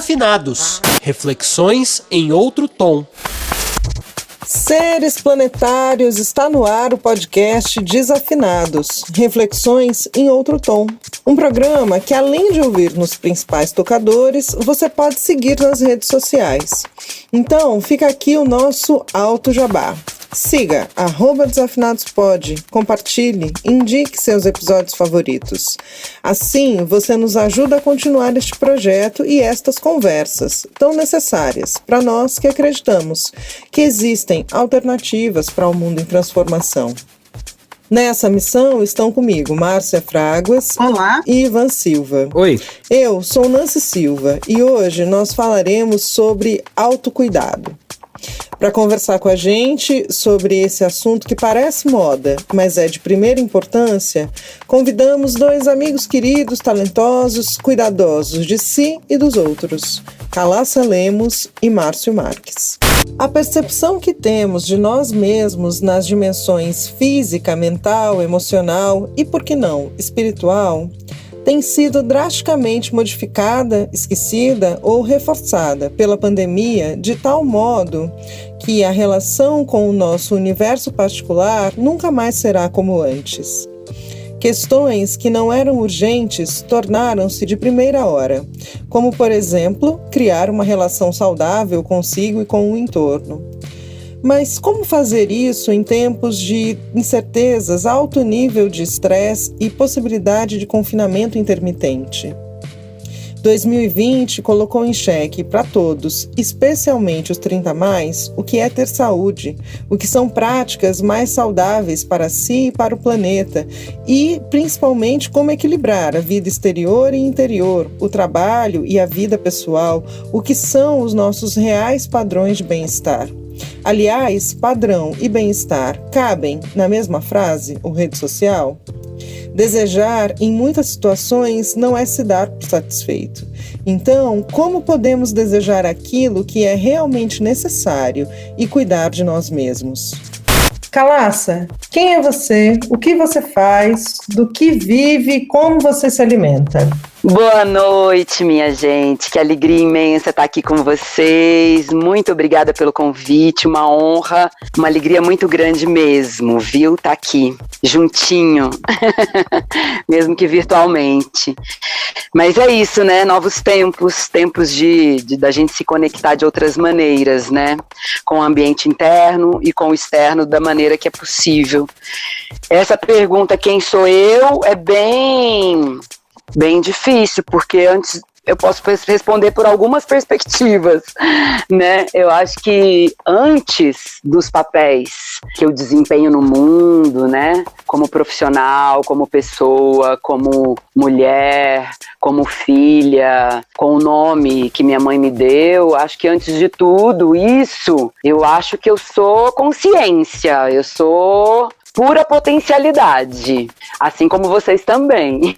Desafinados, reflexões em outro tom. Seres planetários, está no ar o podcast Desafinados, reflexões em outro tom. Um programa que, além de ouvir nos principais tocadores, você pode seguir nas redes sociais. Então, fica aqui o nosso Alto Jabá. Siga @desafinadospod, compartilhe, indique seus episódios favoritos. Assim, você nos ajuda a continuar este projeto e estas conversas tão necessárias para nós que acreditamos que existem alternativas para o mundo em transformação. Nessa missão estão comigo Márcia Fraguas. Olá. E Ivan Silva. Oi. Eu sou Nancy Silva e hoje nós falaremos sobre autocuidado. Para conversar com a gente sobre esse assunto que parece moda, mas é de primeira importância, convidamos dois amigos queridos, talentosos, cuidadosos de si e dos outros, Calassa Lemos e Márcio Marques. A percepção que temos de nós mesmos nas dimensões física, mental, emocional e, por que não, espiritual, tem sido drasticamente modificada, esquecida ou reforçada pela pandemia de tal modo que a relação com o nosso universo particular nunca mais será como antes. Questões que não eram urgentes tornaram-se de primeira hora, como, por exemplo, criar uma relação saudável consigo e com o entorno. Mas como fazer isso em tempos de incertezas, alto nível de estresse e possibilidade de confinamento intermitente? 2020 colocou em xeque para todos, especialmente os 30+, o que é ter saúde, o que são práticas mais saudáveis para si e para o planeta, e principalmente como equilibrar a vida exterior e interior, o trabalho e a vida pessoal, o que são os nossos reais padrões de bem-estar. Aliás, padrão e bem-estar cabem na mesma frase, ou rede social? Desejar, em muitas situações, não é se dar por satisfeito. Então, como podemos desejar aquilo que é realmente necessário e cuidar de nós mesmos? Calassa, quem é você? O que você faz? Do que vive e como você se alimenta? Boa noite, minha gente. Que alegria imensa estar aqui com vocês. Muito obrigada pelo convite, uma honra, uma alegria muito grande mesmo, viu? Tá aqui, juntinho, mesmo que virtualmente. Mas é isso, né? Novos tempos da gente se conectar de outras maneiras, né? Com o ambiente interno e com o externo da maneira que é possível. Essa pergunta, quem sou eu, é bem difícil, porque antes eu posso responder por algumas perspectivas, né? Eu acho que antes dos papéis que eu desempenho no mundo, né? Como profissional, como pessoa, como mulher, como filha, com o nome que minha mãe me deu, acho que antes de tudo isso, eu acho que eu sou consciência, eu sou pura potencialidade, assim como vocês também.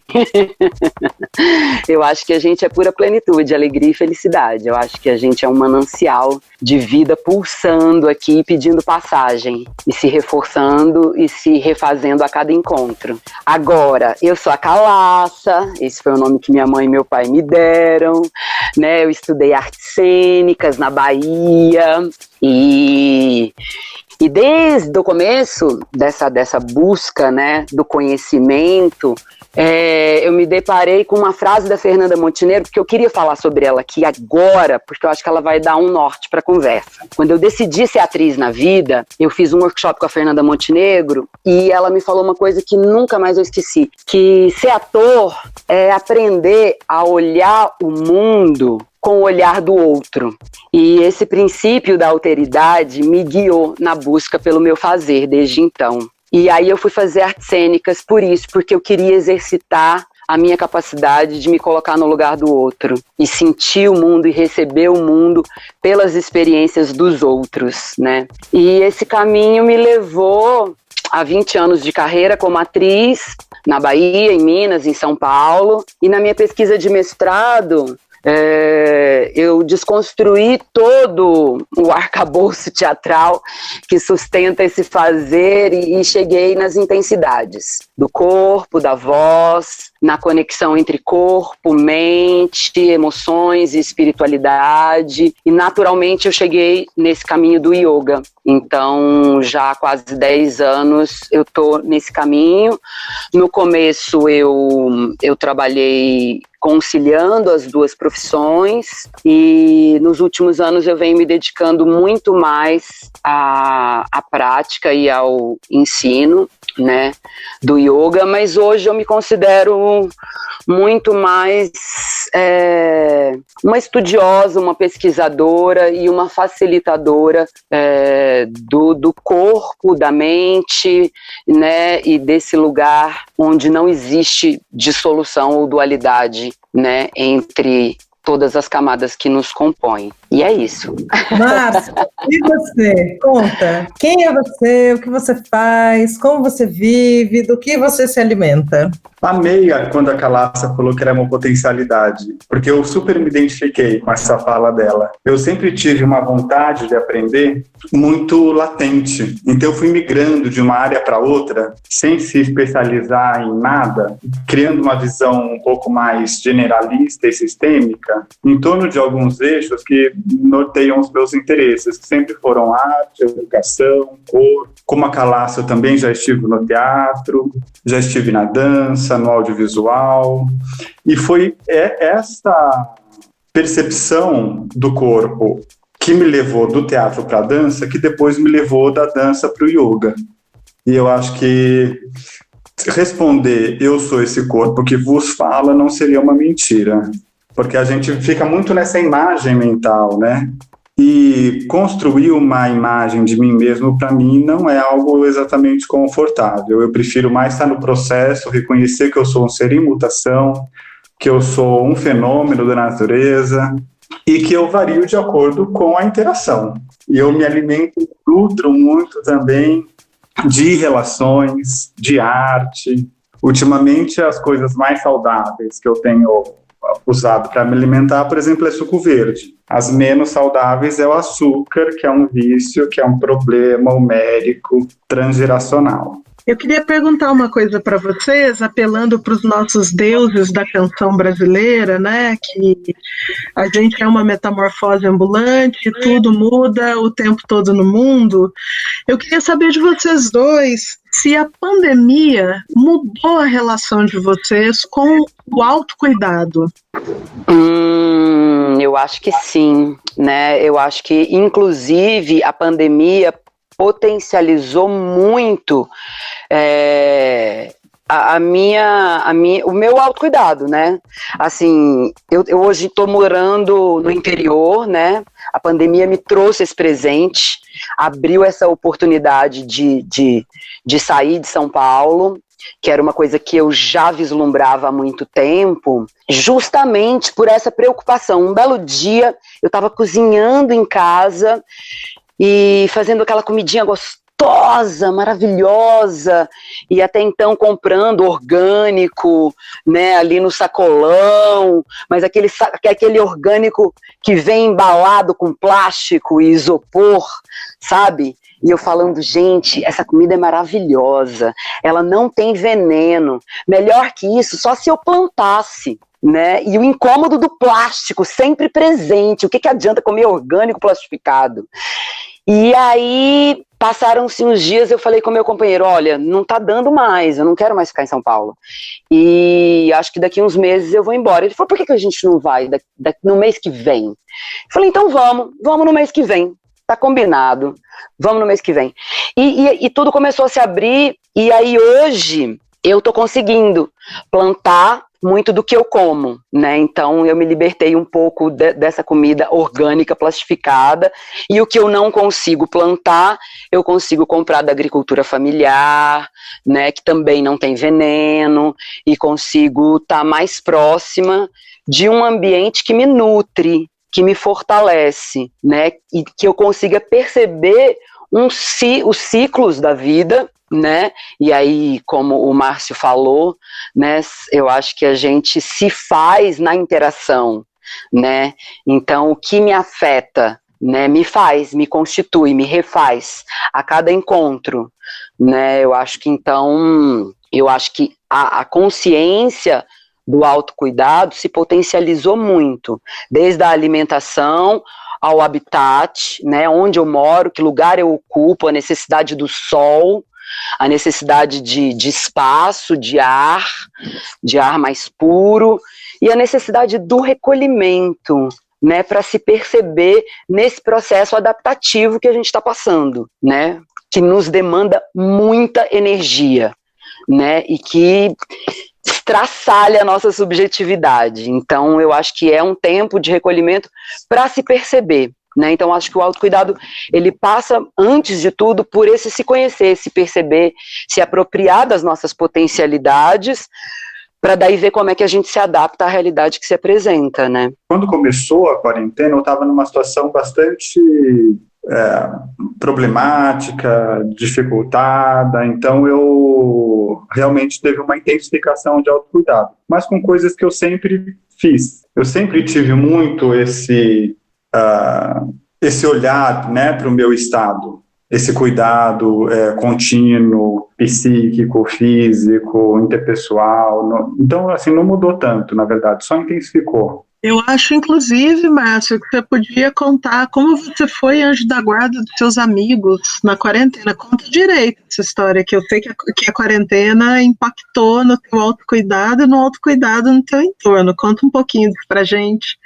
Eu acho que a gente é pura plenitude, alegria e felicidade. Eu acho que a gente é um manancial de vida pulsando aqui, pedindo passagem, e se reforçando e se refazendo a cada encontro. Agora, eu sou a Calassa, esse foi o nome que minha mãe e meu pai me deram, né? Eu estudei artes cênicas na Bahia, e desde o começo dessa busca, né, do conhecimento, eu me deparei com uma frase da Fernanda Montenegro, porque eu queria falar sobre ela aqui agora, porque eu acho que ela vai dar um norte para a conversa. Quando eu decidi ser atriz na vida, eu fiz um workshop com a Fernanda Montenegro e ela me falou uma coisa que nunca mais eu esqueci, que ser ator é aprender a olhar o mundo com o olhar do outro. E esse princípio da alteridade me guiou na busca pelo meu fazer desde então. E aí eu fui fazer artes cênicas por isso, porque eu queria exercitar a minha capacidade de me colocar no lugar do outro e sentir o mundo e receber o mundo pelas experiências dos outros, né? E esse caminho me levou a 20 anos de carreira como atriz na Bahia, em Minas, em São Paulo. E na minha pesquisa de mestrado, Eu desconstruí todo o arcabouço teatral que sustenta esse fazer e cheguei nas intensidades do corpo, da voz, na conexão entre corpo, mente, emoções e espiritualidade, e naturalmente eu cheguei nesse caminho do yoga. Então, já há quase 10 anos eu tô nesse caminho. No começo eu trabalhei conciliando as duas profissões, e nos últimos anos eu venho me dedicando muito mais à prática e ao ensino, né, do yoga, mas hoje eu me considero muito mais uma estudiosa, uma pesquisadora e uma facilitadora do corpo, da mente, né, e desse lugar onde não existe dissolução ou dualidade, né, entre todas as camadas que nos compõem. E é isso. Márcia, e você? Conta. Quem é você? O que você faz? Como você vive? Do que você se alimenta? Amei quando a Calassa falou que era uma potencialidade, porque eu super me identifiquei com essa fala dela. Eu sempre tive uma vontade de aprender muito latente, então eu fui migrando de uma área para outra, sem se especializar em nada, criando uma visão um pouco mais generalista e sistêmica, em torno de alguns eixos que norteiam os meus interesses, que sempre foram arte, educação, corpo. Como a Calassa, eu também já estive no teatro, já estive na dança, no audiovisual, e foi essa percepção do corpo que me levou do teatro para a dança, que depois me levou da dança para o yoga. E eu acho que responder eu sou esse corpo que vos fala não seria uma mentira, porque a gente fica muito nessa imagem mental, né? E construir uma imagem de mim mesmo, para mim, não é algo exatamente confortável. Eu prefiro mais estar no processo, reconhecer que eu sou um ser em mutação, que eu sou um fenômeno da natureza e que eu vario de acordo com a interação. E eu me alimento e nutro muito também de relações, de arte. Ultimamente, as coisas mais saudáveis que eu tenho usado para me alimentar, por exemplo, é suco verde. As menos saudáveis é o açúcar, que é um vício, que é um problema homérico transgeracional. Eu queria perguntar uma coisa para vocês, apelando para os nossos deuses da canção brasileira, né? Que a gente é uma metamorfose ambulante, tudo muda o tempo todo no mundo. Eu queria saber de vocês dois se a pandemia mudou a relação de vocês com o autocuidado. Eu acho que sim, né? Eu acho que, inclusive, a pandemia potencializou muito o meu autocuidado, né? Assim, eu hoje estou morando no interior, né? A pandemia me trouxe esse presente, abriu essa oportunidade de sair de São Paulo, que era uma coisa que eu já vislumbrava há muito tempo, justamente por essa preocupação. Um belo dia, eu estava cozinhando em casa e fazendo aquela comidinha gostosa, maravilhosa, e até então comprando orgânico, né, ali no sacolão, mas aquele orgânico que vem embalado com plástico e isopor, sabe? E eu falando, gente, essa comida é maravilhosa, ela não tem veneno, melhor que isso, só se eu plantasse, né? E o incômodo do plástico sempre presente, o que adianta comer orgânico plastificado? E aí, passaram-se uns dias, eu falei com meu companheiro, olha, não tá dando mais, eu não quero mais ficar em São Paulo. E acho que daqui uns meses eu vou embora. Ele falou, por que a gente não vai no mês que vem? Eu falei, então vamos no mês que vem. Tá combinado, vamos no mês que vem. E tudo começou a se abrir, e aí hoje eu tô conseguindo plantar muito do que eu como, né? Então eu me libertei um pouco dessa comida orgânica plastificada, e o que eu não consigo plantar, eu consigo comprar da agricultura familiar, né? Que também não tem veneno, e consigo estar mais próxima de um ambiente que me nutre, que me fortalece, né? E que eu consiga perceber os ciclos da vida, né? E aí, como o Márcio falou, né? Eu acho que a gente se faz na interação, né? Então, o que me afeta, né, me constitui, me refaz a cada encontro, né? Eu acho que a consciência do autocuidado se potencializou muito, desde a alimentação ao habitat, né, onde eu moro, que lugar eu ocupo, a necessidade do sol, a necessidade de espaço, de ar mais puro, e a necessidade do recolhimento, né, para se perceber nesse processo adaptativo que a gente está passando, né, que nos demanda muita energia, né, e que estraçalha a nossa subjetividade. Então, eu acho que é um tempo de recolhimento para se perceber, né? Então, acho que o autocuidado, ele passa, antes de tudo, por esse se conhecer, se perceber, se apropriar das nossas potencialidades, para daí ver como é que a gente se adapta à realidade que se apresenta, né? Quando começou a quarentena, eu estava numa situação bastante problemática, dificultada, então eu realmente teve uma intensificação de autocuidado, mas com coisas que eu sempre fiz. Eu sempre tive muito esse olhar, né, para o meu estado, esse cuidado contínuo, psíquico, físico, interpessoal. Então, assim, não mudou tanto, na verdade, só intensificou. Eu acho, inclusive, Márcio, que você podia contar como você foi anjo da guarda dos seus amigos na quarentena. Conta direito essa história, que eu sei que a quarentena impactou no teu autocuidado e no autocuidado no teu entorno. Conta um pouquinho disso pra gente.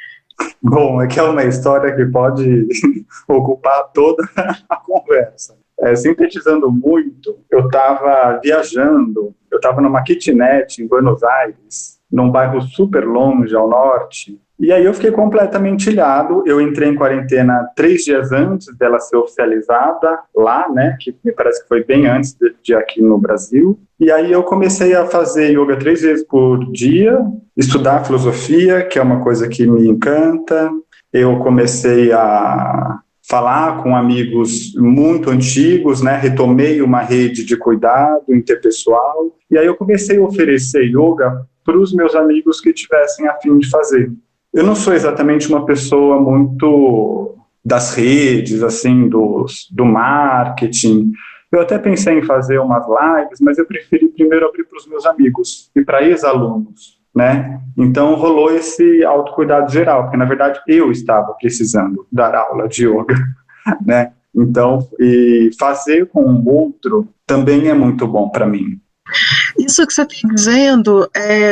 Bom, é que é uma história que pode ocupar toda a conversa. Sintetizando muito, eu estava viajando, eu estava numa kitnet em Buenos Aires, num bairro super longe ao norte, e aí eu fiquei completamente ilhado. Eu entrei em quarentena 3 dias antes dela ser oficializada lá, né, que me parece que foi bem antes de aqui no Brasil, e aí eu comecei a fazer yoga 3 vezes por dia, estudar filosofia, que é uma coisa que me encanta. Eu comecei a falar com amigos muito antigos, né, retomei uma rede de cuidado interpessoal, e aí eu comecei a oferecer yoga para os meus amigos que tivessem a fim de fazer. Eu não sou exatamente uma pessoa muito das redes, assim, do marketing. Eu até pensei em fazer umas lives, mas eu preferi primeiro abrir para os meus amigos e para ex-alunos, né? Então rolou esse autocuidado geral, porque na verdade eu estava precisando dar aula de yoga, né? Então, e fazer com o outro também é muito bom para mim. Isso que você está dizendo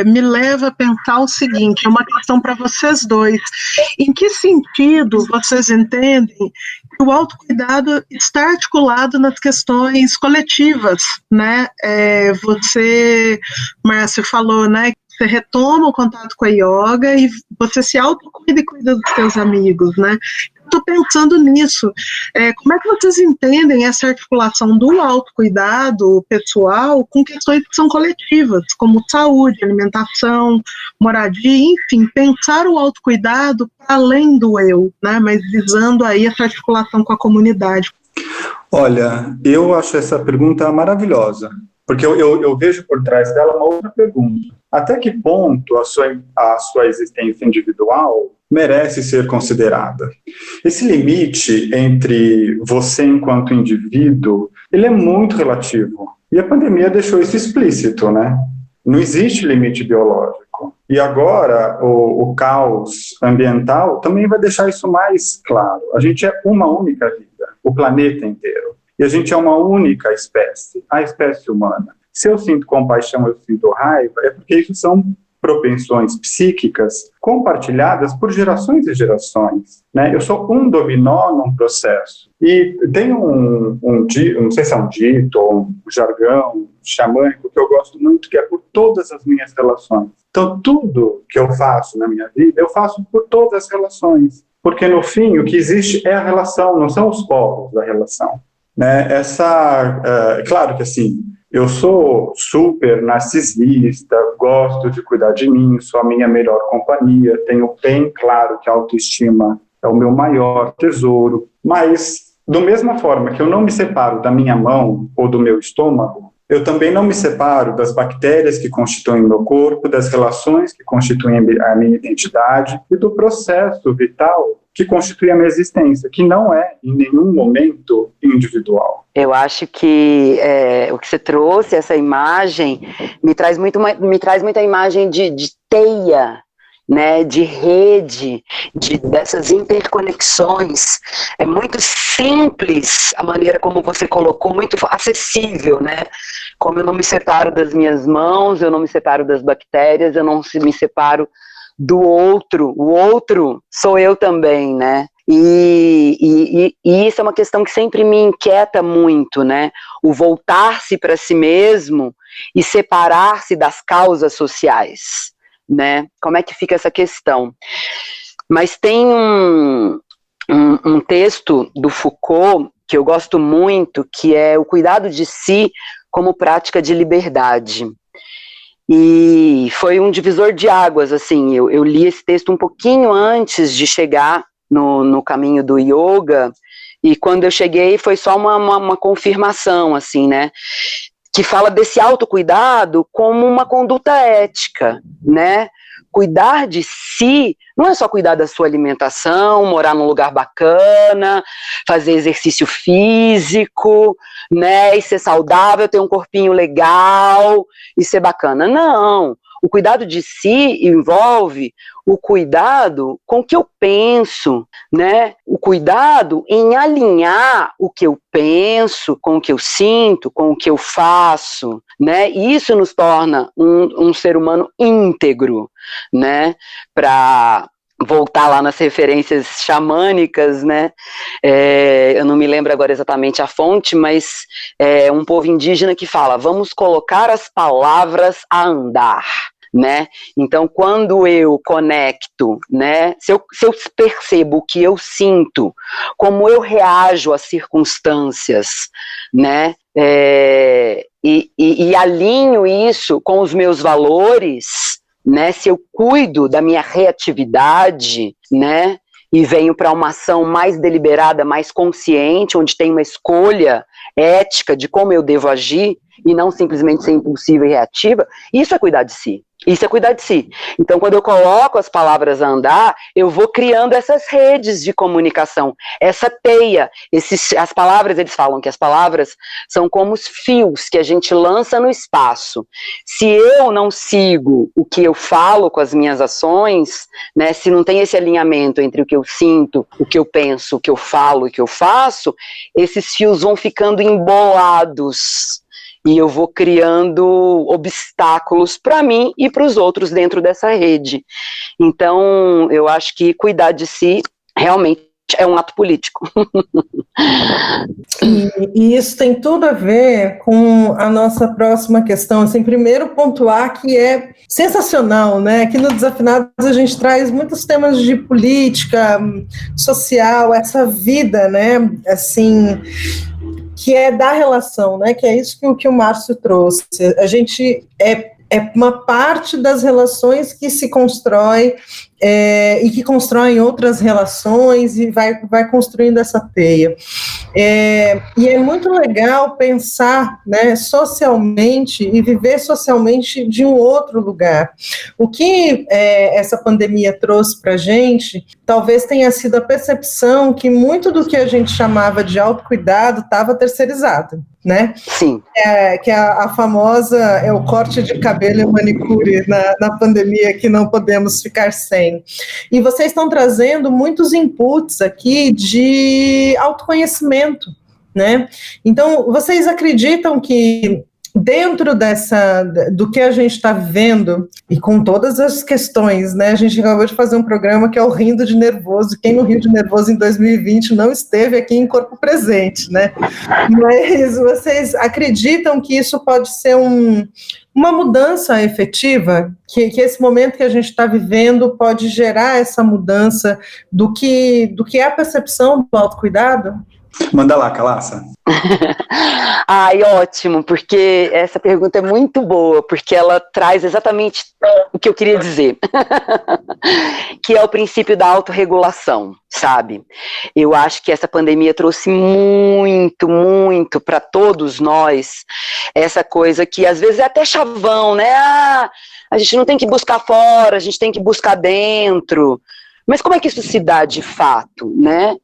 me leva a pensar o seguinte, é uma questão para vocês dois. Em que sentido vocês entendem que o autocuidado está articulado nas questões coletivas, né? Você, Márcio, falou, né, que você retoma o contato com a yoga e você se autocuida e cuida dos seus amigos, né? Estou pensando nisso. Como é que vocês entendem essa articulação do autocuidado pessoal com questões que são coletivas, como saúde, alimentação, moradia, enfim, pensar o autocuidado para além do eu, né, mas visando aí essa articulação com a comunidade? Olha, eu acho essa pergunta maravilhosa, porque eu vejo por trás dela uma outra pergunta. Até que ponto a sua existência individual merece ser considerada? Esse limite entre você enquanto indivíduo, ele é muito relativo. E a pandemia deixou isso explícito, né? Não existe limite biológico. E agora o caos ambiental também vai deixar isso mais claro. A gente é uma única vida, o planeta inteiro. E a gente é uma única espécie, a espécie humana. Se eu sinto compaixão, eu sinto raiva, é porque isso são propensões psíquicas compartilhadas por gerações e gerações, né? Eu sou um dominó num processo. E tem não sei se é um dito ou um jargão xamânico que eu gosto muito, que é por todas as minhas relações. Então, tudo que eu faço na minha vida, eu faço por todas as relações. Porque, no fim, o que existe é a relação, não são os polos da relação, né? Claro que, assim, eu sou super narcisista, gosto de cuidar de mim, sou a minha melhor companhia, tenho bem claro que a autoestima é o meu maior tesouro, mas, da mesma forma que eu não me separo da minha mão ou do meu estômago, eu também não me separo das bactérias que constituem meu corpo, das relações que constituem a minha identidade e do processo vital que constitui a minha existência, que não é, em nenhum momento, individual. Eu acho que o que você trouxe, essa imagem, me traz muita imagem de teia, né, de rede, dessas interconexões. É muito simples a maneira como você colocou, muito acessível, né? Como eu não me separo das minhas mãos, eu não me separo das bactérias, eu não me separo do outro, o outro sou eu também, né? E isso é uma questão que sempre me inquieta muito, né? O voltar-se para si mesmo e separar-se das causas sociais, né? Como é que fica essa questão? Mas tem um texto do Foucault que eu gosto muito, que é o cuidado de si como prática de liberdade. E foi um divisor de águas, assim, eu li esse texto um pouquinho antes de chegar no caminho do yoga, e quando eu cheguei foi só uma confirmação, assim, né, que fala desse autocuidado como uma conduta ética, né, cuidar de si não é só cuidar da sua alimentação, morar num lugar bacana, fazer exercício físico, né, e ser saudável, ter um corpinho legal e ser bacana. Não, o cuidado de si envolve o cuidado com o que eu penso, né? O cuidado em alinhar o que eu penso com o que eu sinto, com o que eu faço, né? E isso nos torna um ser humano íntegro, né? Para voltar lá nas referências xamânicas, né? Eu não me lembro agora exatamente a fonte, mas é um povo indígena que fala: vamos colocar as palavras a andar. Né? Então, quando eu conecto, né, se eu percebo o que eu sinto, como eu reajo às circunstâncias, né, e alinho isso com os meus valores, né, se eu cuido da minha reatividade, né, e venho para uma ação mais deliberada, mais consciente, onde tem uma escolha ética de como eu devo agir, e não simplesmente ser impulsiva e reativa, isso é cuidar de si. Isso é cuidar de si. Então, quando eu coloco as palavras a andar, eu vou criando essas redes de comunicação, essa teia. As palavras, eles falam que as palavras são como os fios que a gente lança no espaço. Se eu não sigo o que eu falo com as minhas ações, né, se não tem esse alinhamento entre o que eu sinto, o que eu penso, o que eu falo e o que eu faço, esses fios vão ficando embolados. E eu vou criando obstáculos para mim e para os outros dentro dessa rede. Então, eu acho que cuidar de si realmente é um ato político. E isso tem tudo a ver com a nossa próxima questão. Assim, primeiro pontuar que é sensacional, né? Aqui no Desafinados a gente traz muitos temas de política, social, essa vida, né? Assim, que é da relação, né? Que é isso que o Márcio trouxe. A gente é uma parte das relações que se constrói e que constroem outras relações e vai construindo essa teia. E é muito legal pensar, né, socialmente e viver socialmente de um outro lugar. O que essa pandemia trouxe para a gente talvez tenha sido a percepção que muito do que a gente chamava de autocuidado estava terceirizado, né? Sim. Que a famosa o corte de cabelo e manicure na pandemia que não podemos ficar sem. E vocês estão trazendo muitos inputs aqui de autoconhecimento, né? Então, vocês acreditam que dentro do que a gente está vivendo, e com todas as questões, né? A gente acabou de fazer um programa que é o Rindo de Nervoso. Quem não riu de nervoso em 2020 não esteve aqui em corpo presente, né? Mas vocês acreditam que isso pode ser uma mudança efetiva? Que esse momento que a gente está vivendo pode gerar essa mudança do que é a percepção do autocuidado? Manda lá, Calaça. Ai, ótimo, porque essa pergunta é muito boa, porque ela traz exatamente o que eu queria dizer, que é o princípio da autorregulação, sabe? Eu acho que essa pandemia trouxe muito, muito para todos nós essa coisa que às vezes é até chavão, né? A gente não tem que buscar fora, a gente tem que buscar dentro. Mas como é que isso se dá de fato, né?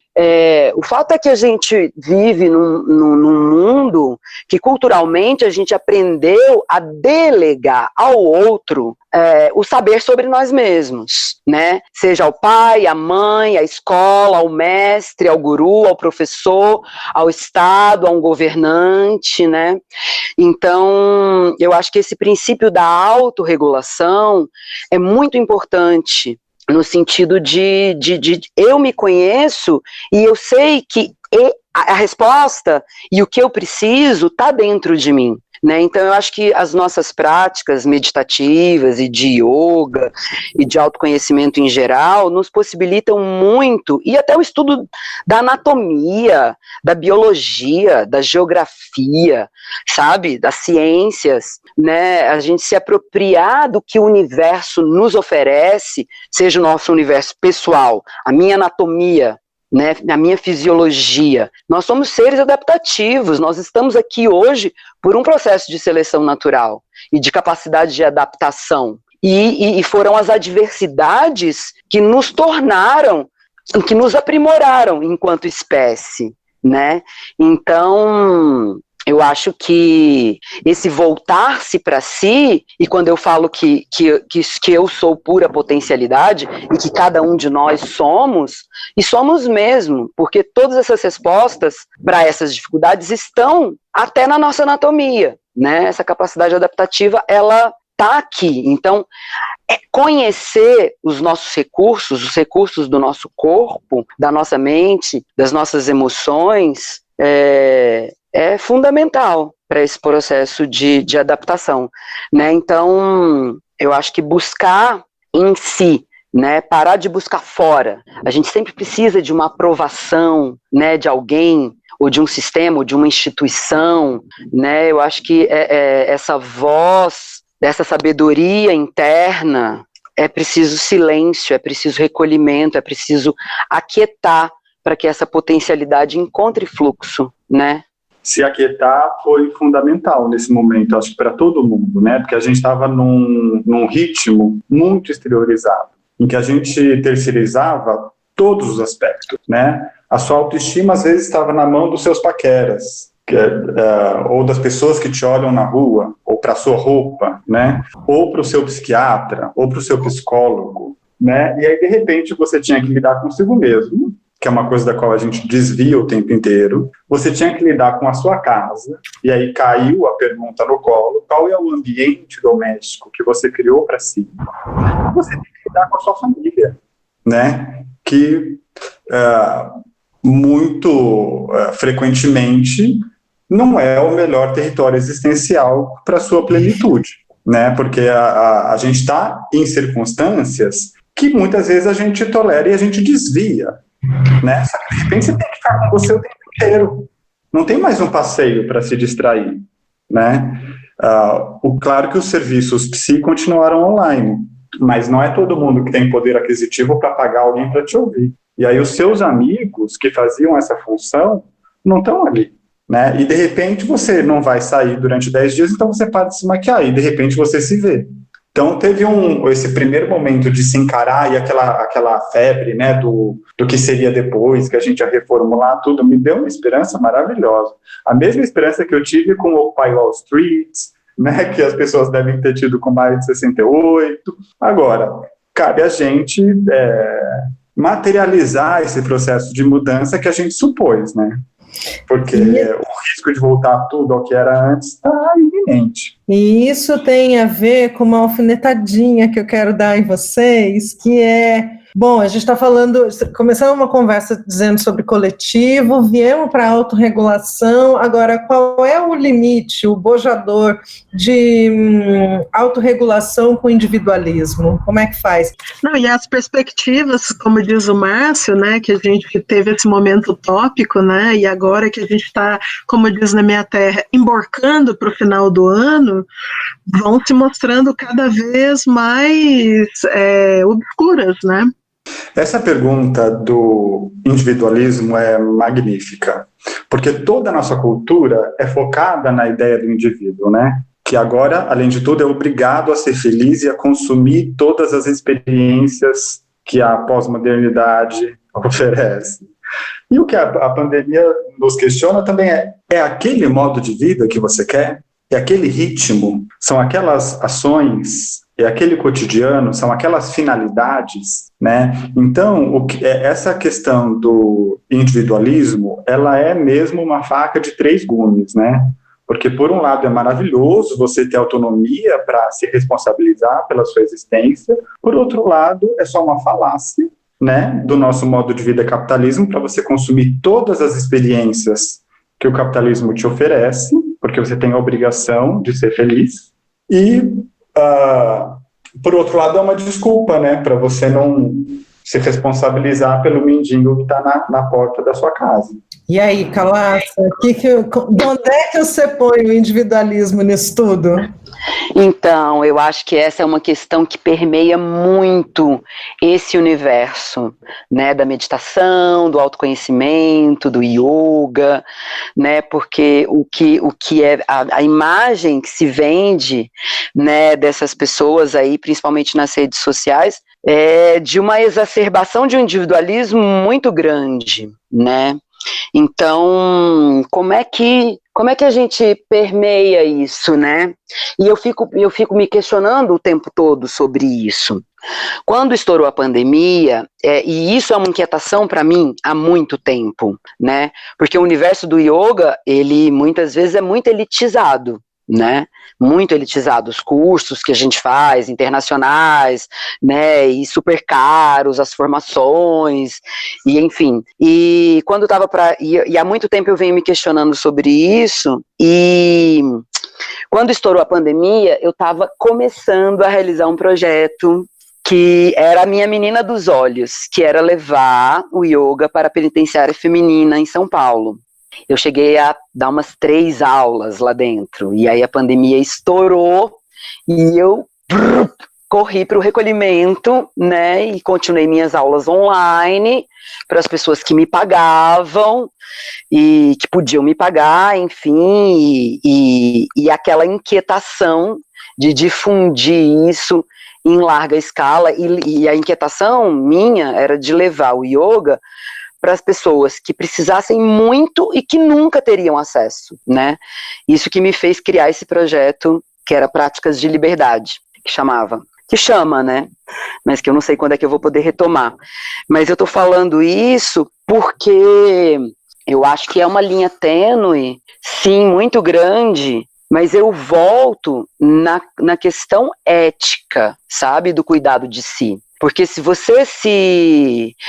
O fato é que a gente vive num mundo que culturalmente a gente aprendeu a delegar ao outro o saber sobre nós mesmos, né? Seja ao pai, à mãe, à escola, ao mestre, ao guru, ao professor, ao Estado, a um governante, né? Então, eu acho que esse princípio da autorregulação é muito importante, no sentido de eu me conheço e eu sei que a resposta e o que eu preciso está dentro de mim, né? Então eu acho que as nossas práticas meditativas e de yoga e de autoconhecimento em geral nos possibilitam muito, e até o estudo da anatomia, da biologia, da geografia, sabe, das ciências, né, a gente se apropriar do que o universo nos oferece, seja o nosso universo pessoal, a minha anatomia, né, a minha fisiologia. Nós somos seres adaptativos, nós estamos aqui hoje por um processo de seleção natural e de capacidade de adaptação. E foram as adversidades que nos tornaram, que nos aprimoraram enquanto espécie, né? Então, eu acho que esse voltar-se para si, e quando eu falo que eu sou pura potencialidade, e que cada um de nós somos, e somos mesmo, porque todas essas respostas para essas dificuldades estão até na nossa anatomia, né? Essa capacidade adaptativa, ela está aqui. Então, conhecer os nossos recursos, os recursos do nosso corpo, da nossa mente, das nossas emoções, é fundamental para esse processo de adaptação, né? Então, eu acho que buscar em si, né, parar de buscar fora. A gente sempre precisa de uma aprovação, né, de alguém, ou de um sistema, ou de uma instituição, né? Eu acho que essa voz, dessa sabedoria interna, é preciso silêncio, é preciso recolhimento, é preciso aquietar para que essa potencialidade encontre fluxo, né? Se aquietar foi fundamental nesse momento, acho que para todo mundo, né? Porque a gente estava num ritmo muito exteriorizado, em que a gente terceirizava todos os aspectos, né? A sua autoestima às vezes estava na mão dos seus paqueras, ou das pessoas que te olham na rua, ou para a sua roupa, né? Ou para o seu psiquiatra, ou para o seu psicólogo, né? E aí de repente você tinha que lidar consigo mesmo, que é uma coisa da qual a gente desvia o tempo inteiro. Você tinha que lidar com a sua casa, e aí caiu a pergunta no colo: qual é o ambiente doméstico que você criou para si? Você tem que lidar com a sua família, né? Que muito frequentemente não é o melhor território existencial para a sua plenitude, né? Porque a gente está em circunstâncias que muitas vezes a gente tolera e a gente desvia, né? Só que de repente você tem que ficar com você o tempo inteiro. Não tem mais um passeio para se distrair, né? Claro que os serviços psi continuaram online, mas não é todo mundo que tem poder aquisitivo para pagar alguém para te ouvir. E aí os seus amigos que faziam essa função não estão ali, né? E de repente você não vai sair durante 10 dias, então você para de se maquiar e de repente você se vê. Então teve esse primeiro momento de se encarar, e aquela febre, né, do que seria depois, que a gente ia reformular tudo, me deu uma esperança maravilhosa. A mesma esperança que eu tive com o Occupy Wall Street, né, que as pessoas devem ter tido com Maio de 68. Agora, cabe a gente materializar esse processo de mudança que a gente supôs, né? Porque o risco de voltar tudo ao que era antes está iminente. E isso tem a ver com uma alfinetadinha que eu quero dar em vocês, que é Bom, a gente está falando, começamos uma conversa dizendo sobre coletivo, viemos para a autorregulação, agora qual é o limite, o bojador de autorregulação com individualismo? Como é que faz? Não, e as perspectivas, como diz o Márcio, né, que a gente teve esse momento utópico, né, e agora que a gente está, como diz na minha terra, emborcando para o final do ano, vão se mostrando cada vez mais obscuras, né? Essa pergunta do individualismo é magnífica, porque toda a nossa cultura é focada na ideia do indivíduo, né? Que agora, além de tudo, é obrigado a ser feliz e a consumir todas as experiências que a pós-modernidade oferece. E o que a pandemia nos questiona também é aquele modo de vida que você quer? É aquele ritmo? São aquelas ações? É aquele cotidiano? São aquelas finalidades? Né? Então, essa questão do individualismo, ela é mesmo uma faca de 3 gumes, né? Porque, por um lado, é maravilhoso você ter autonomia para se responsabilizar pela sua existência, por outro lado, é só uma falácia, né, do nosso modo de vida capitalismo para você consumir todas as experiências que o capitalismo te oferece, porque você tem a obrigação de ser feliz, e, por outro lado, é uma desculpa, né, para você não se responsabilizar pelo mendigo que está na porta da sua casa. E aí, Calaça, onde é que você põe o individualismo nisso tudo? Então, eu acho que essa é uma questão que permeia muito esse universo, né, da meditação, do autoconhecimento, do yoga, né, porque o que é a imagem que se vende, né, dessas pessoas aí, principalmente nas redes sociais, é de uma exacerbação de um individualismo muito grande, né? Então, como é que a gente permeia isso, né? E eu fico me questionando o tempo todo sobre isso. Quando estourou a pandemia, e isso é uma inquietação para mim há muito tempo, né? Porque o universo do yoga, ele muitas vezes é muito elitizado, né? Muito elitizado, os cursos que a gente faz, internacionais, né, e super caros, as formações, e enfim, e quando estava e há muito tempo eu venho me questionando sobre isso, e quando estourou a pandemia, eu estava começando a realizar um projeto que era a minha menina dos olhos, que era levar o yoga para a penitenciária feminina em São Paulo. Eu cheguei a dar umas 3 aulas lá dentro, e aí a pandemia estourou, e eu corri para o recolhimento, né, e continuei minhas aulas online, para as pessoas que me pagavam, e que podiam me pagar, enfim, e aquela inquietação de difundir isso em larga escala, e a inquietação minha era de levar o yoga para as pessoas que precisassem muito e que nunca teriam acesso, né? Isso que me fez criar esse projeto, que era Práticas de Liberdade, que chama, né? Mas que eu não sei quando é que eu vou poder retomar. Mas eu tô falando isso porque eu acho que é uma linha tênue, sim, muito grande, mas eu volto na questão ética, sabe? Do cuidado de si. Porque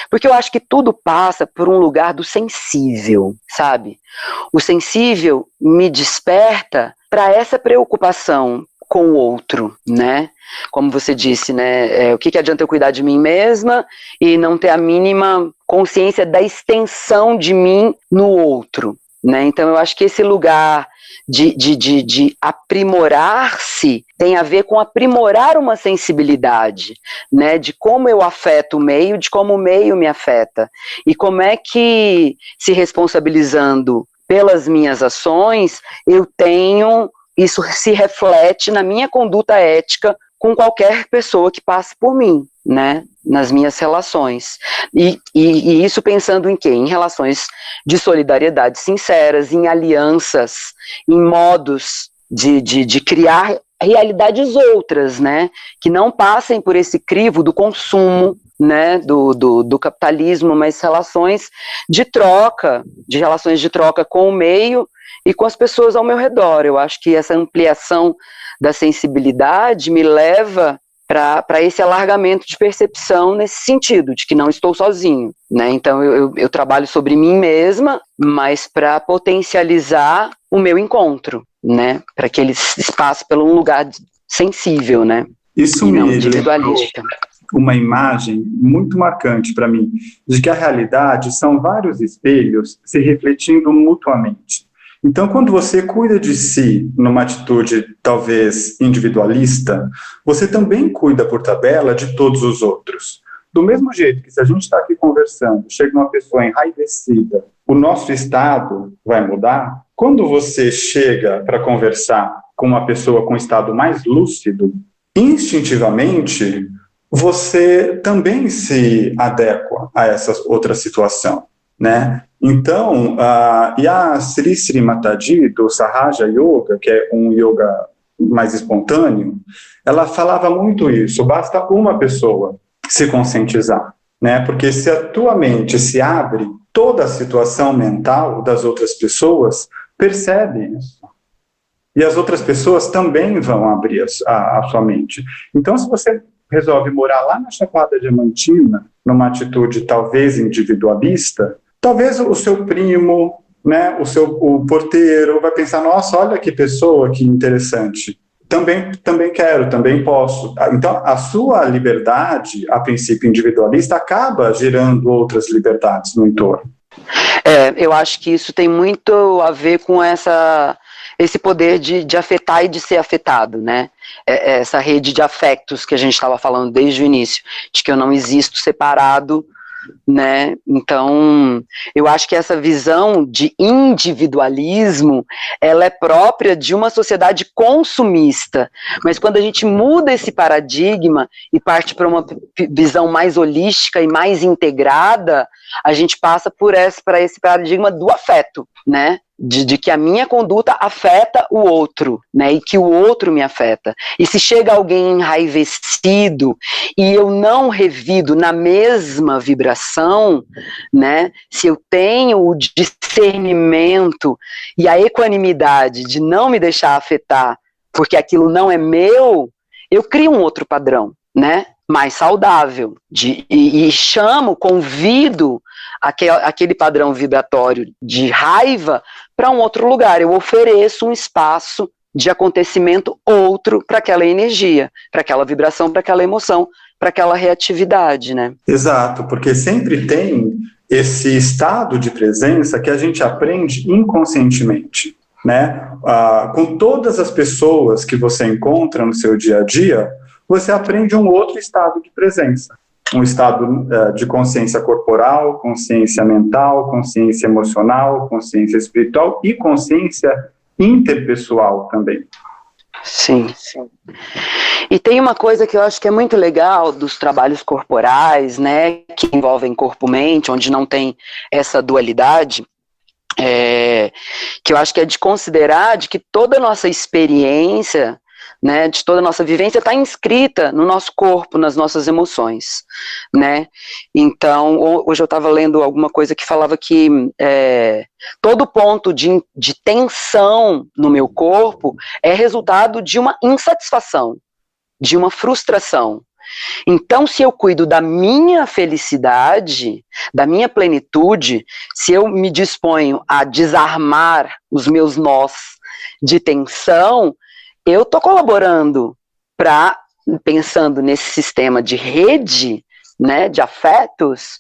porque eu acho que tudo passa por um lugar do sensível, sabe? O sensível me desperta para essa preocupação com o outro, né? Como você disse, né? O que adianta eu cuidar de mim mesma e não ter a mínima consciência da extensão de mim no outro, né? Então eu acho que esse lugar de aprimorar-se tem a ver com aprimorar uma sensibilidade, né, de como eu afeto o meio, de como o meio me afeta, e como é que, se responsabilizando pelas minhas ações, isso se reflete na minha conduta ética com qualquer pessoa que passe por mim, né, nas minhas relações. E isso pensando em quê? Em relações de solidariedade sinceras, em alianças, em modos de criar realidades outras, né, que não passem por esse crivo do consumo, né, do capitalismo, mas relações de relações de troca com o meio e com as pessoas ao meu redor. Eu acho que essa ampliação da sensibilidade me leva para esse alargamento de percepção nesse sentido, de que não estou sozinho, né? Então eu trabalho sobre mim mesma, mas para potencializar o meu encontro, né? Para que ele se passe por um lugar sensível, né? Isso e não me individualística. Uma imagem muito marcante para mim, de que a realidade são vários espelhos se refletindo mutuamente. Então, quando você cuida de si numa atitude talvez individualista, você também cuida por tabela de todos os outros. Do mesmo jeito que se a gente está aqui conversando, chega uma pessoa enraivecida, o nosso estado vai mudar. Quando você chega para conversar com uma pessoa com um estado mais lúcido, instintivamente, você também se adequa a essa outra situação, né? Então, e a Sri Sri Mataji, do Sahaja Yoga, que é um yoga mais espontâneo, ela falava muito isso, basta uma pessoa se conscientizar, né? Porque se a tua mente se abre, toda a situação mental das outras pessoas percebe isso. E as outras pessoas também vão abrir a sua mente. Então, se você resolve morar lá na Chapada Diamantina, numa atitude talvez individualista, talvez o seu primo, né, o porteiro vai pensar, nossa, olha que pessoa, que interessante. Também quero, também posso. Então, a sua liberdade, a princípio individualista, acaba gerando outras liberdades no entorno. Eu acho que isso tem muito a ver com esse poder de afetar e de ser afetado, né? Essa rede de afetos que a gente estava falando desde o início, de que eu não existo separado, né? Então, eu acho que essa visão de individualismo, ela é própria de uma sociedade consumista, mas quando a gente muda esse paradigma e parte para uma visão mais holística e mais integrada, a gente passa para esse paradigma do afeto, né? De que a minha conduta afeta o outro, né, e que o outro me afeta. E se chega alguém enraivecido e eu não revido na mesma vibração, né, se eu tenho o discernimento e a equanimidade de não me deixar afetar, porque aquilo não é meu, eu crio um outro padrão, né, mais saudável, e convido aquele padrão vibratório de raiva para um outro lugar. Eu ofereço um espaço de acontecimento outro para aquela energia, para aquela vibração, para aquela emoção, para aquela reatividade, né? Exato, porque sempre tem esse estado de presença que a gente aprende inconscientemente, né? Com todas as pessoas que você encontra no seu dia a dia, você aprende um outro estado de presença. Um estado de consciência corporal, consciência mental, consciência emocional, consciência espiritual e consciência interpessoal também. Sim, sim. E tem uma coisa que eu acho que é muito legal dos trabalhos corporais, né, que envolvem corpo-mente, onde não tem essa dualidade, que eu acho que é de considerar de que toda a nossa experiência, né, de toda a nossa vivência está inscrita no nosso corpo, nas nossas emoções, né? Então, hoje eu estava lendo alguma coisa que falava que todo ponto de tensão no meu corpo é resultado de uma insatisfação, de uma frustração. Então, se eu cuido da minha felicidade, da minha plenitude, se eu me disponho a desarmar os meus nós de tensão, eu estou colaborando pensando nesse sistema de rede, né, de afetos,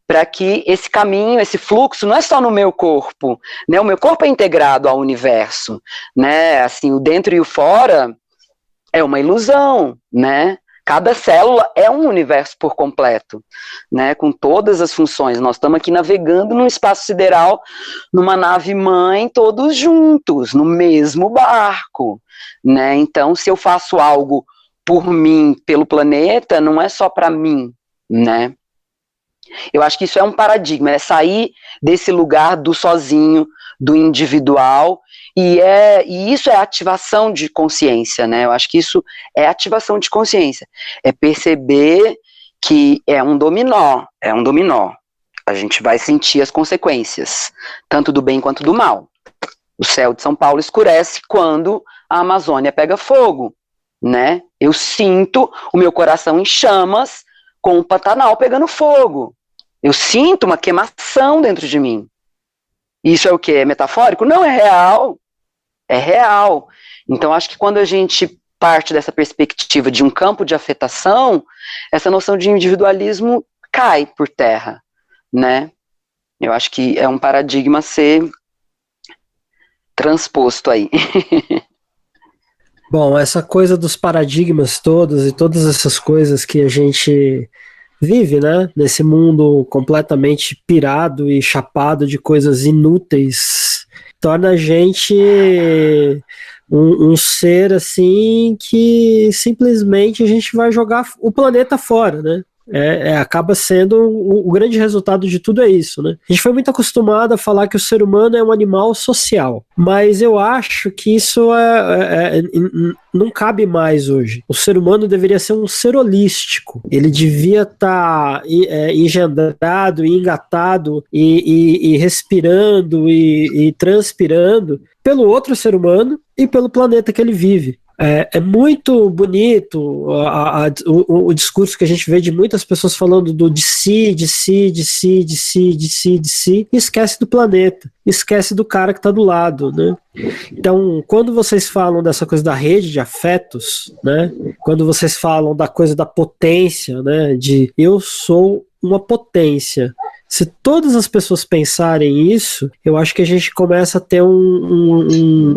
para que esse caminho, esse fluxo, não é só no meu corpo, né, o meu corpo é integrado ao universo, né, assim, o dentro e o fora é uma ilusão, né, cada célula é um universo por completo, né, com todas as funções. Nós estamos aqui navegando num espaço sideral, numa nave-mãe, todos juntos, no mesmo barco, né? Então, se eu faço algo por mim, pelo planeta, não é só para mim, né? Eu acho que isso é um paradigma, é sair desse lugar do sozinho, do individual, e isso é ativação de consciência, né? Eu acho que isso é ativação de consciência, é perceber que é um dominó, a gente vai sentir as consequências, tanto do bem quanto do mal. O céu de São Paulo escurece quando a Amazônia pega fogo, né? Eu sinto o meu coração em chamas com o Pantanal pegando fogo. Eu sinto uma queimação dentro de mim. Isso é o quê? É metafórico? Não, é real. É real. Então, acho que quando a gente parte dessa perspectiva de um campo de afetação, essa noção de individualismo cai por terra, né? Eu acho que é um paradigma a ser transposto aí. Bom, essa coisa dos paradigmas todos e todas essas coisas que a gente vive, né? Nesse mundo completamente pirado e chapado de coisas inúteis, torna a gente um ser assim que simplesmente a gente vai jogar o planeta fora, né? Acaba sendo o grande resultado de tudo é isso, né? A gente foi muito acostumado a falar que o ser humano é um animal social, mas eu acho que isso não cabe mais hoje. O ser humano deveria ser um ser holístico. Ele devia estar engendrado e engatado e respirando e transpirando pelo outro ser humano e pelo planeta que ele vive. É muito bonito o discurso que a gente vê de muitas pessoas falando de si, e esquece do planeta, esquece do cara que está do lado, né? Então, quando vocês falam dessa coisa da rede de afetos, né? Quando vocês falam da coisa da potência, né? De eu sou uma potência. Se todas as pessoas pensarem isso, eu acho que a gente começa a ter um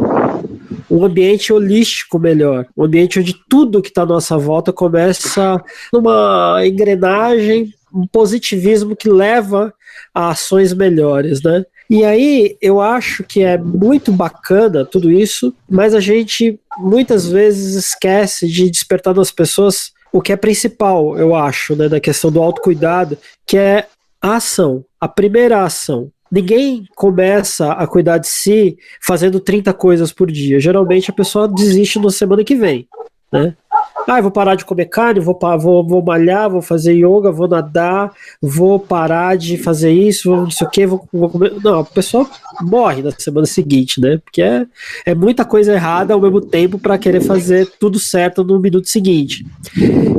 ambiente holístico melhor, um ambiente onde tudo que está à nossa volta começa numa engrenagem, um positivismo que leva a ações melhores, né? E aí eu acho que é muito bacana tudo isso, mas a gente muitas vezes esquece de despertar nas pessoas o que é principal, eu acho, né, na questão do autocuidado, que é a ação, a primeira ação. Ninguém começa a cuidar de si fazendo 30 coisas por dia. Geralmente a pessoa desiste na semana que vem, né? Eu vou parar de comer carne, vou malhar, vou fazer yoga, vou nadar, vou parar de fazer isso, não sei o que, vou comer. Não, a pessoa morre na semana seguinte, né? Porque é muita coisa errada ao mesmo tempo para querer fazer tudo certo no minuto seguinte.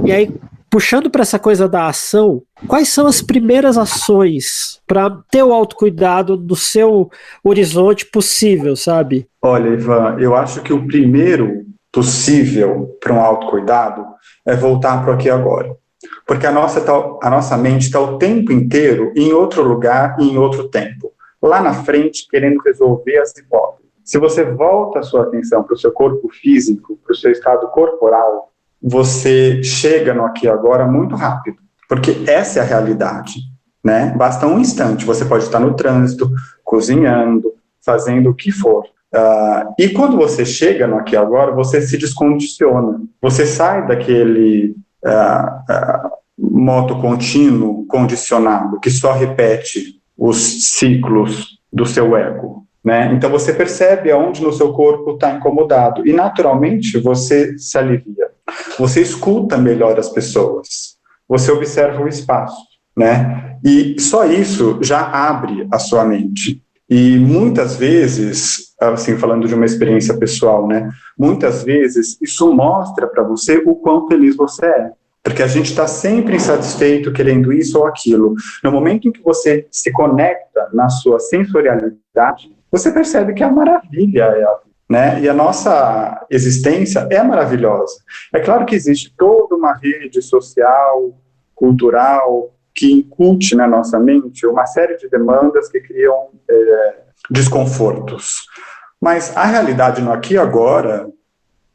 E aí, puxando para essa coisa da ação, quais são as primeiras ações para ter o autocuidado do seu horizonte possível, sabe? Olha, Ivan, eu acho que o primeiro possível para um autocuidado é voltar para o aqui e agora. Porque a nossa mente está o tempo inteiro em outro lugar e em outro tempo. Lá na frente, querendo resolver as hipóteses. Se você volta a sua atenção para o seu corpo físico, para o seu estado corporal, você chega no aqui e agora muito rápido, porque essa é a realidade, né? Basta um instante, você pode estar no trânsito, cozinhando, fazendo o que for. E quando você chega no aqui e agora, você se descondiciona, você sai daquele moto contínuo, condicionado, que só repete os ciclos do seu ego. Né? Então você percebe aonde no seu corpo está incomodado e naturalmente você se alivia. Você escuta melhor as pessoas, você observa o espaço, né? E só isso já abre a sua mente. E muitas vezes, assim, falando de uma experiência pessoal, né? Muitas vezes isso mostra para você o quão feliz você é. Porque a gente está sempre insatisfeito, querendo isso ou aquilo. No momento em que você se conecta na sua sensorialidade, você percebe que a maravilha é a vida, né? E a nossa existência é maravilhosa. É claro que existe toda uma rede social, cultural, que incute na nossa mente uma série de demandas que criam desconfortos. Mas a realidade no aqui e agora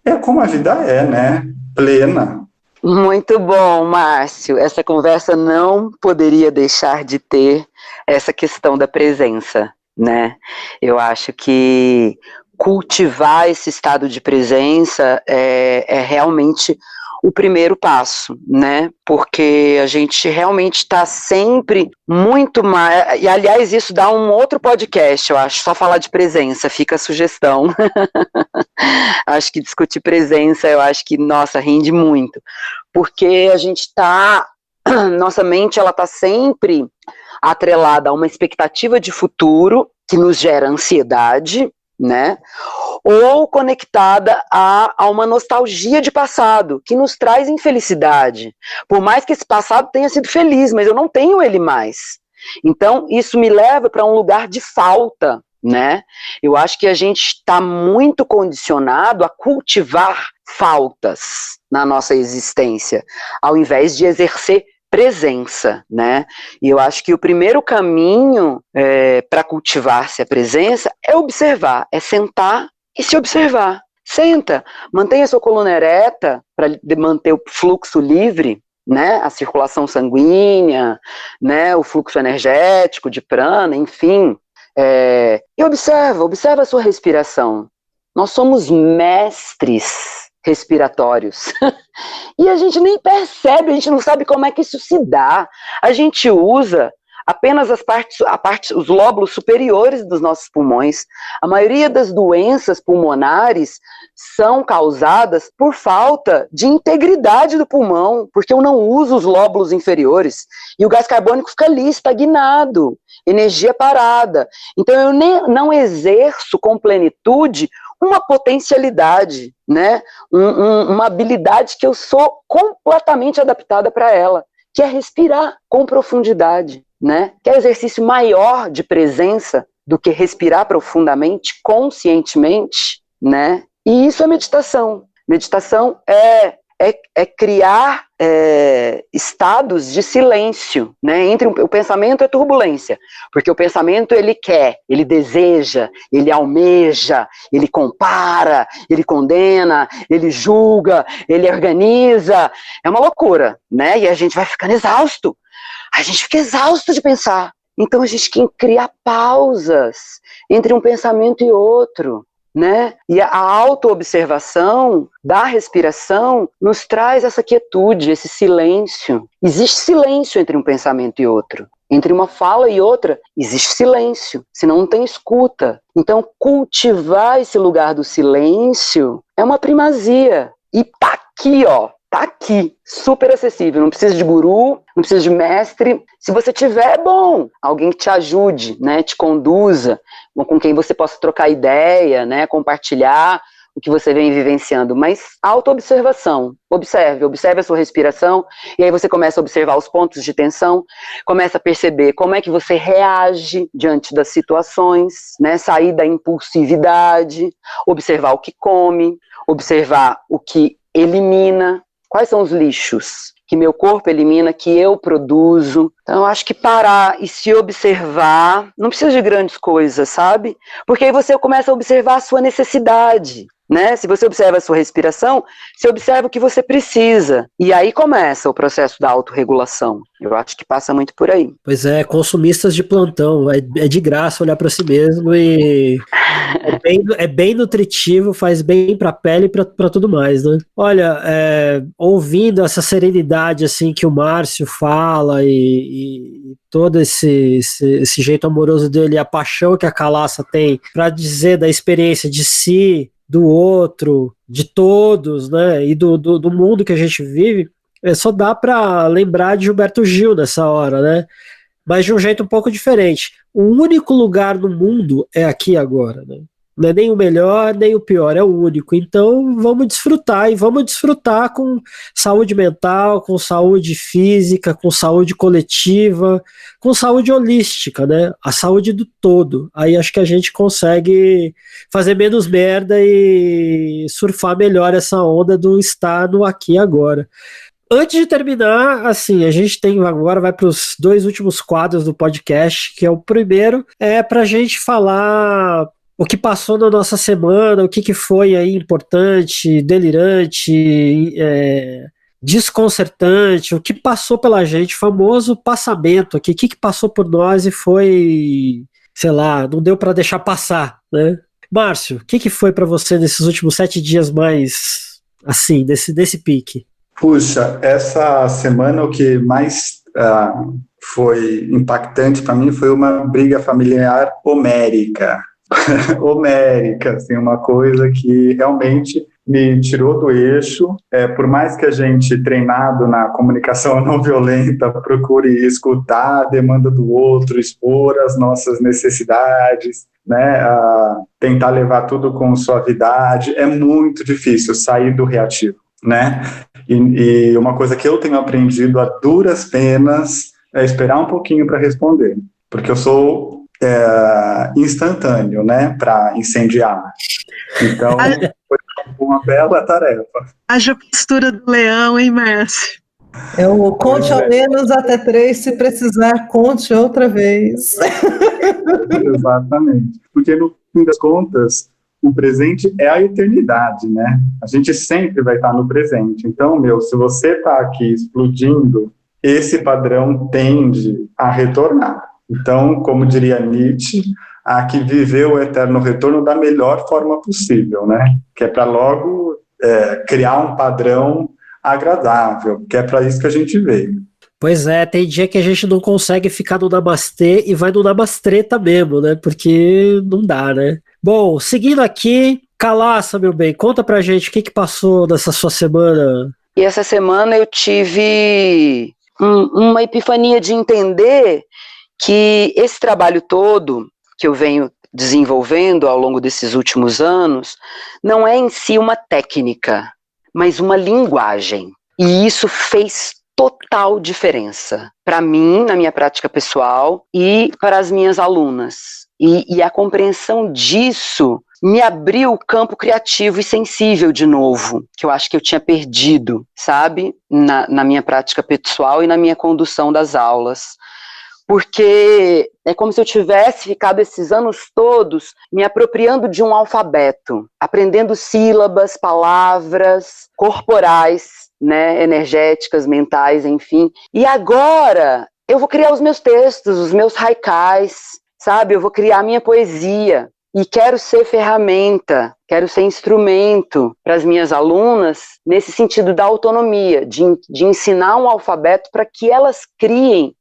é como a vida é, né? Plena. Muito bom, Márcio. Essa conversa não poderia deixar de ter essa questão da presença, né? Eu acho que cultivar esse estado de presença é realmente o primeiro passo, né? Porque a gente realmente está sempre muito mais... E, aliás, isso dá um outro podcast, eu acho, só falar de presença, fica a sugestão. Acho que discutir presença, eu acho que, nossa, rende muito. Porque a gente está... Nossa mente, ela está sempre atrelada a uma expectativa de futuro que nos gera ansiedade, né? Ou conectada a uma nostalgia de passado, que nos traz infelicidade. Por mais que esse passado tenha sido feliz, mas eu não tenho ele mais. Então, isso me leva para um lugar de falta, né? Eu acho que a gente está muito condicionado a cultivar faltas na nossa existência, ao invés de exercer presença, né? E eu acho que o primeiro caminho para cultivar-se a presença é observar, é sentar e se observar. Senta, mantenha sua coluna ereta para manter o fluxo livre, né? A circulação sanguínea, né? O fluxo energético de prana, enfim. E observa a sua respiração. Nós somos mestres respiratórios. E a gente nem percebe, a gente não sabe como é que isso se dá. A gente usa apenas os lóbulos superiores dos nossos pulmões. A maioria das doenças pulmonares são causadas por falta de integridade do pulmão, porque eu não uso os lóbulos inferiores. E o gás carbônico fica ali, estagnado, energia parada. Então eu não exerço com plenitude uma potencialidade, né? Uma habilidade que eu sou completamente adaptada para ela, que é respirar com profundidade, né? Que é exercício maior de presença do que respirar profundamente, conscientemente, né? E isso é meditação. Meditação é criar estados de silêncio, né? Entre o pensamento é turbulência, porque o pensamento ele quer, ele deseja, ele almeja, ele compara, ele condena, ele julga, ele organiza, é uma loucura, né? E a gente vai ficando exausto, a gente fica exausto de pensar, então a gente tem que criar pausas entre um pensamento e outro, né? E a autoobservação da respiração nos traz essa quietude, esse silêncio. Existe silêncio entre um pensamento e outro. Entre uma fala e outra, existe silêncio, senão não tem escuta. Então, cultivar esse lugar do silêncio é uma primazia. E tá aqui, ó. Tá aqui, super acessível, não precisa de guru, não precisa de mestre. Se você tiver, é bom, alguém que te ajude, né, te conduza, com quem você possa trocar ideia, né, compartilhar o que você vem vivenciando, mas autoobservação, observe a sua respiração, e aí você começa a observar os pontos de tensão, começa a perceber como é que você reage diante das situações, né, sair da impulsividade, observar o que come, observar o que elimina. Quais são os lixos que meu corpo elimina, que eu produzo? Então, eu acho que parar e se observar, não precisa de grandes coisas, sabe? Porque aí você começa a observar a sua necessidade, né? Se você observa a sua respiração, você observa o que você precisa. E aí começa o processo da autorregulação. Eu acho que passa muito por aí. Pois é, consumistas de plantão. É de graça olhar para si mesmo e é bem nutritivo, faz bem para a pele e para tudo mais, né? Olha, ouvindo essa serenidade assim que o Márcio fala e todo esse jeito amoroso dele, a paixão que a Calaça tem para dizer da experiência de si, do outro, de todos, né, e do mundo que a gente vive, só dá para lembrar de Gilberto Gil nessa hora, né, mas de um jeito um pouco diferente. O único lugar no mundo é aqui agora, né? Não é nem o melhor, nem o pior, é o único. Então vamos desfrutar, e vamos desfrutar com saúde mental, com saúde física, com saúde coletiva, com saúde holística, né? A saúde do todo. Aí acho que a gente consegue fazer menos merda e surfar melhor essa onda do estar no aqui e agora. Antes de terminar, assim, a gente agora vai para os 2 últimos quadros do podcast, que é o primeiro, para a gente falar o que passou na nossa semana, o que foi aí importante, delirante, desconcertante, o que passou pela gente, famoso passamento aqui, o que passou por nós e foi, sei lá, não deu para deixar passar, né? Márcio, o que foi para você nesses últimos 7 dias mais, assim, desse pique? Puxa, essa semana o que mais foi impactante para mim foi uma briga familiar homérica. Homérica, assim, uma coisa que realmente me tirou do eixo. Por mais que a gente, treinado na comunicação não violenta, procure escutar a demanda do outro, expor as nossas necessidades, né, tentar levar tudo com suavidade. É muito difícil sair do reativo, né? E uma coisa que eu tenho aprendido a duras penas é esperar um pouquinho para responder, porque eu sou instantâneo, né, para incendiar. Então, foi uma bela tarefa. Haja postura do leão, hein, Márcio? Eu conte ao menos até 3, se precisar, conte outra vez. Exatamente. Porque, no fim das contas, o presente é a eternidade, né? A gente sempre vai estar no presente. Então, se você está aqui explodindo, esse padrão tende a retornar. Então, como diria Nietzsche, há que viver o eterno retorno da melhor forma possível, né? Que é para logo criar um padrão agradável, que é para isso que a gente veio. Pois é, tem dia que a gente não consegue ficar no namastê e vai no namastreta mesmo, né? Porque não dá, né? Bom, seguindo aqui, Calaça, meu bem, conta pra gente o que passou nessa sua semana. E essa semana eu tive uma epifania de entender que esse trabalho todo que eu venho desenvolvendo ao longo desses últimos anos não é em si uma técnica, mas uma linguagem. E isso fez total diferença para mim, na minha prática pessoal, e para as minhas alunas. E a compreensão disso me abriu o campo criativo e sensível de novo, que eu acho que eu tinha perdido, sabe? Na minha prática pessoal e na minha condução das aulas. Porque é como se eu tivesse ficado esses anos todos me apropriando de um alfabeto, aprendendo sílabas, palavras corporais, né, energéticas, mentais, enfim. E agora eu vou criar os meus textos, os meus haikais, sabe? Eu vou criar a minha poesia. E quero ser ferramenta, quero ser instrumento para as minhas alunas nesse sentido da autonomia, de ensinar um alfabeto para que elas criem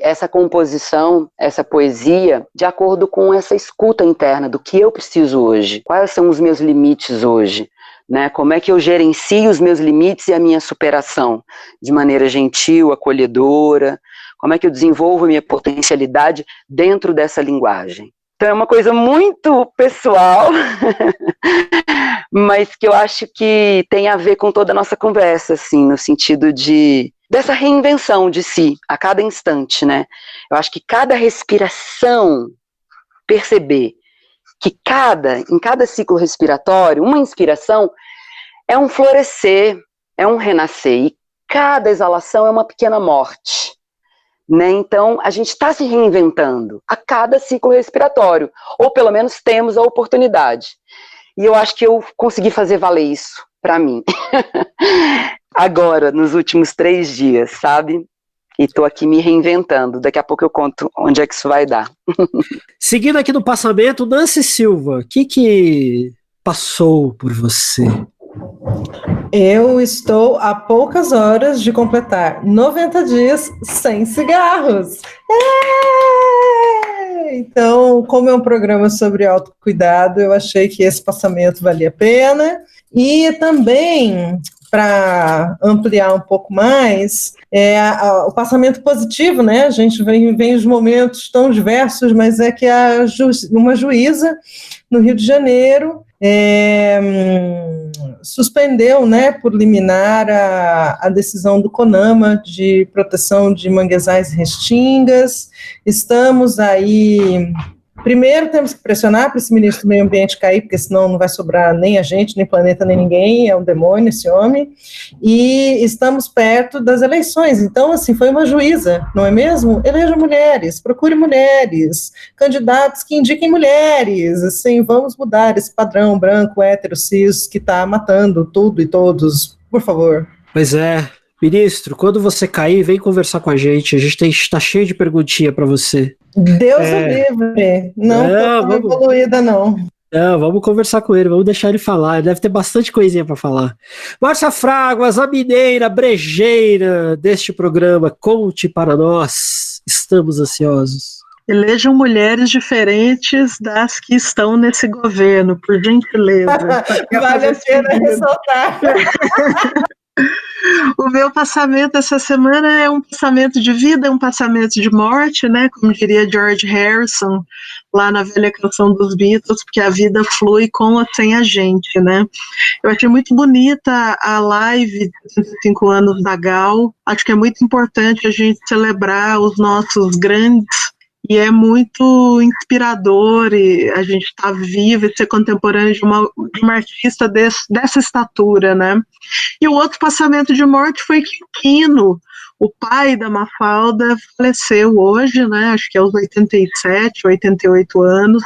essa composição, essa poesia, de acordo com essa escuta interna do que eu preciso hoje, quais são os meus limites hoje, né? Como é que eu gerencio os meus limites e a minha superação de maneira gentil, acolhedora, como é que eu desenvolvo a minha potencialidade dentro dessa linguagem. Então é uma coisa muito pessoal, mas que eu acho que tem a ver com toda a nossa conversa, assim, no sentido dessa reinvenção de si, a cada instante, né? Eu acho que cada respiração, perceber que em cada ciclo respiratório, uma inspiração é um florescer, é um renascer, e cada exalação é uma pequena morte. Né? Então, a gente está se reinventando a cada ciclo respiratório, ou pelo menos temos a oportunidade. E eu acho que eu consegui fazer valer isso para mim, agora, nos últimos 3 dias, sabe? E estou aqui me reinventando. Daqui a pouco eu conto onde é que isso vai dar. Seguindo aqui no passamento, Nancy Silva, o que passou por você? Eu estou a poucas horas de completar 90 dias sem cigarros. Então, como é um programa sobre autocuidado, eu achei que esse passamento valia a pena. E também, para ampliar um pouco mais, o passamento positivo, né? A gente vem os momentos tão diversos, mas é que uma juíza no Rio de Janeiro suspendeu, né, por liminar a decisão do CONAMA de proteção de manguezais e restingas. Estamos aí... Primeiro temos que pressionar para esse ministro do meio ambiente cair, porque senão não vai sobrar nem a gente, nem planeta, nem ninguém, é um demônio esse homem, e estamos perto das eleições, então assim, foi uma juíza, não é mesmo? Eleja mulheres, procure mulheres, candidatos que indiquem mulheres, assim, vamos mudar esse padrão branco, hétero, cis, que está matando tudo e todos, por favor. Pois é. Ministro, quando você cair, vem conversar com a gente está cheio de perguntinha para você. Deus o livre, não estou evoluída não. Não, vamos conversar com ele, vamos deixar ele falar, ele deve ter bastante coisinha para falar. Márcia Fraguas, a mineira, brejeira deste programa, conte para nós, estamos ansiosos. Elejam mulheres diferentes das que estão nesse governo, por gentileza. Vale a pena ressaltar. O meu passamento essa semana é um passamento de vida, é um passamento de morte, né? Como diria George Harrison, lá na velha canção dos Beatles, porque a vida flui com ou sem a gente, né? Eu achei muito bonita a live de 65 anos da Gal. Acho que é muito importante a gente celebrar os nossos grandes, e é muito inspirador e a gente estar vivo e ser contemporâneo de uma artista dessa estatura, né? E o outro passamento de morte foi Quino, o pai da Mafalda, faleceu hoje, né? Acho que aos 87, 88 anos.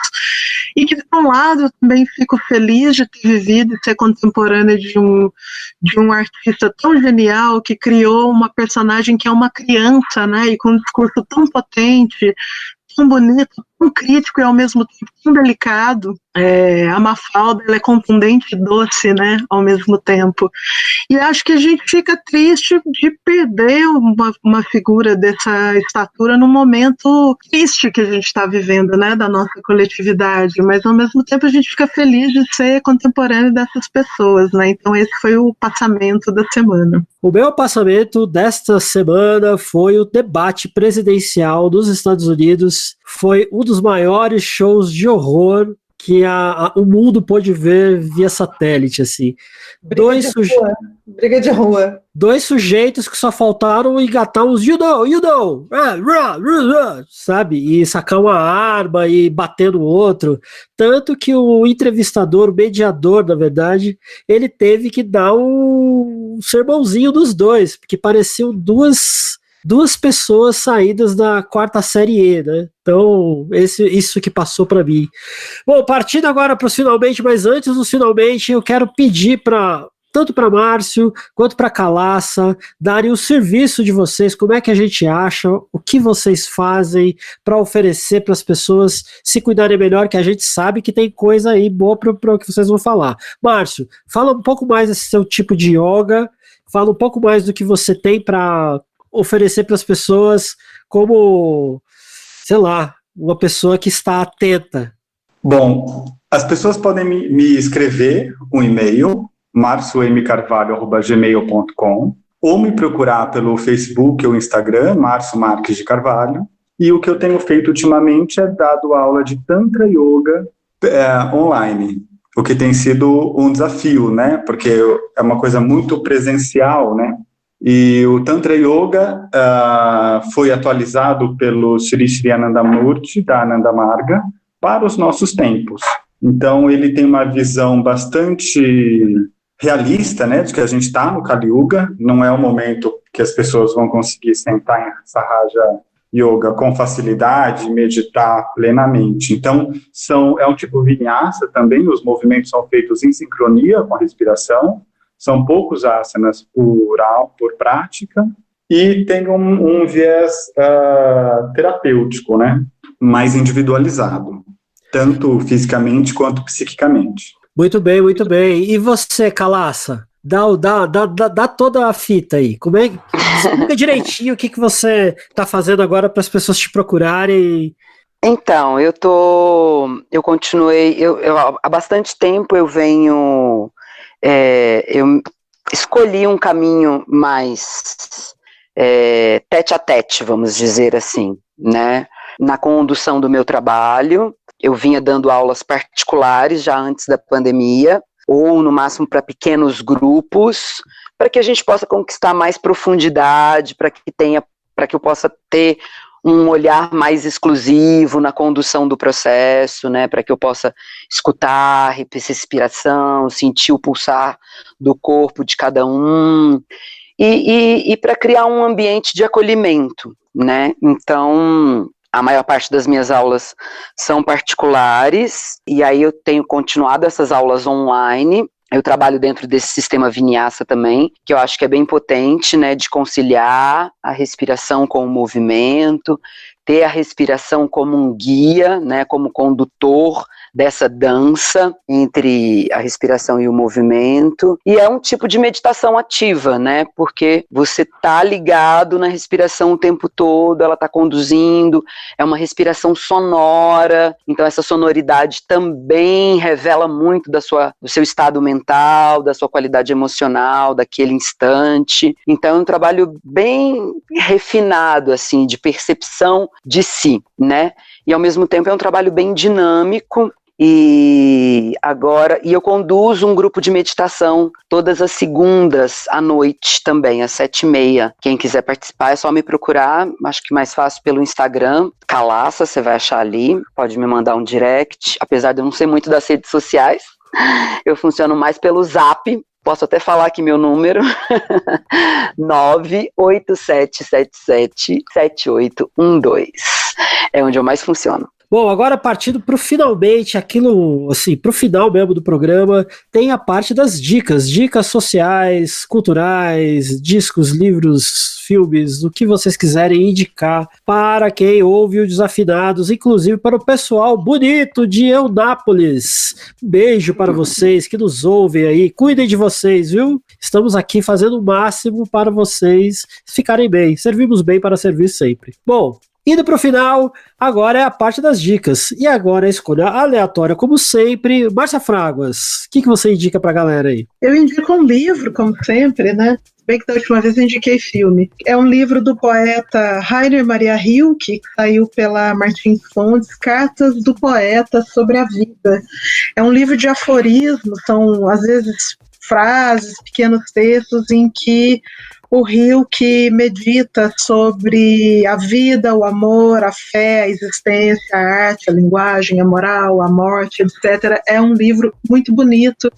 E que, por um lado, eu também fico feliz de ter vivido e ser contemporânea de um artista tão genial que criou uma personagem que é uma criança, né? E com um discurso tão potente, tão bonito, tão crítico e ao mesmo tempo tão delicado. A Mafalda, ela é contundente e doce, né, ao mesmo tempo. E acho que a gente fica triste de perder uma figura dessa estatura num momento triste que a gente está vivendo, né, da nossa coletividade, mas ao mesmo tempo a gente fica feliz de ser contemporâneo dessas pessoas, né, então esse foi o passamento da semana. O meu passamento desta semana foi o debate presidencial dos Estados Unidos. Foi um dos maiores shows de horror que o mundo pôde ver via satélite, assim. Briga de rua. Dois sujeitos que só faltaram engatar uns you know, sabe? E sacar uma arma e bater no outro. Tanto que o entrevistador, o mediador, na verdade, ele teve que dar um sermãozinho dos dois, porque pareciam duas pessoas saídas da quarta série E, né? Então, isso que passou para mim. Bom, partindo agora para os finalmente, mas antes dos finalmente, eu quero pedir tanto para Márcio quanto para Calaça darem o serviço de vocês, como é que a gente acha, o que vocês fazem para oferecer para as pessoas se cuidarem melhor, que a gente sabe que tem coisa aí boa para o que vocês vão falar. Márcio, fala um pouco mais desse seu tipo de yoga, fala um pouco mais do que você tem para oferecer para as pessoas como, sei lá, uma pessoa que está atenta. Bom, as pessoas podem me escrever um e-mail, marciomcarvalho@gmail.com, ou me procurar pelo Facebook ou Instagram, Márcio Marques de Carvalho, e o que eu tenho feito ultimamente é dado aula de Tantra Yoga online, o que tem sido um desafio, né, porque é uma coisa muito presencial, né. E o Tantra Yoga foi atualizado pelo Sri Sri Anandamurti, da Ananda Marga, para os nossos tempos. Então, ele tem uma visão bastante realista, né, de que a gente está no Kali Yuga, não é o momento que as pessoas vão conseguir sentar em Sahaja Yoga com facilidade, meditar plenamente. Então, é um tipo vinyasa também, os movimentos são feitos em sincronia com a respiração, são poucos asanas por prática, e tem um viés terapêutico, né, mais individualizado, tanto fisicamente quanto psiquicamente. Muito bem, muito bem. E você, Calaça? Dá toda a fita aí. Como é? Explica direitinho o que você está fazendo agora para as pessoas te procurarem. Então, eu continuei, há bastante tempo eu venho... eu escolhi um caminho mais tete a tete, vamos dizer assim, né? Na condução do meu trabalho, eu vinha dando aulas particulares já antes da pandemia, ou no máximo para pequenos grupos, para que a gente possa conquistar mais profundidade, para que eu possa ter um olhar mais exclusivo na condução do processo, né, para que eu possa escutar a respiração, sentir o pulsar do corpo de cada um, e para criar um ambiente de acolhimento, né. Então, a maior parte das minhas aulas são particulares, e aí eu tenho continuado essas aulas online. Eu trabalho dentro desse sistema Vinyasa também, que eu acho que é bem potente, né, de conciliar a respiração com o movimento, ter a respiração como um guia, né, como condutor dessa dança entre a respiração e o movimento, e é um tipo de meditação ativa, né, porque você está ligado na respiração o tempo todo, ela está conduzindo, é uma respiração sonora, então essa sonoridade também revela muito do seu estado mental, da sua qualidade emocional, daquele instante, então é um trabalho bem refinado, assim, de percepção de si, né, e ao mesmo tempo é um trabalho bem dinâmico. E eu conduzo um grupo de meditação todas as segundas à noite também, às 7h30. Quem quiser participar é só me procurar, acho que mais fácil pelo Instagram, Calaça, você vai achar ali, pode me mandar um direct, apesar de eu não ser muito das redes sociais, eu funciono mais pelo Zap. Posso até falar aqui meu número, 987777812, é onde eu mais funciono. Bom, agora partindo para o finalmente, aquilo, assim, para o final mesmo do programa, tem a parte das dicas sociais, culturais, discos, livros, filmes, o que vocês quiserem indicar para quem ouve o Desafinados, inclusive para o pessoal bonito de Eunápolis. Beijo para vocês que nos ouvem aí, cuidem de vocês, viu? Estamos aqui fazendo o máximo para vocês ficarem bem, servimos bem para servir sempre. Bom, indo para o final, agora é a parte das dicas. E agora a escolha aleatória, como sempre. Márcia Fraguas, o que você indica para a galera aí? Eu indico um livro, como sempre, né? Bem que da última vez eu indiquei filme. É um livro do poeta Rainer Maria Rilke, que saiu pela Martins Fontes, Cartas do Poeta sobre a Vida. É um livro de aforismos, são às vezes frases, pequenos textos em que o Rilke medita sobre a vida, o amor, a fé, a existência, a arte, a linguagem, a moral, a morte, etc. É um livro muito bonito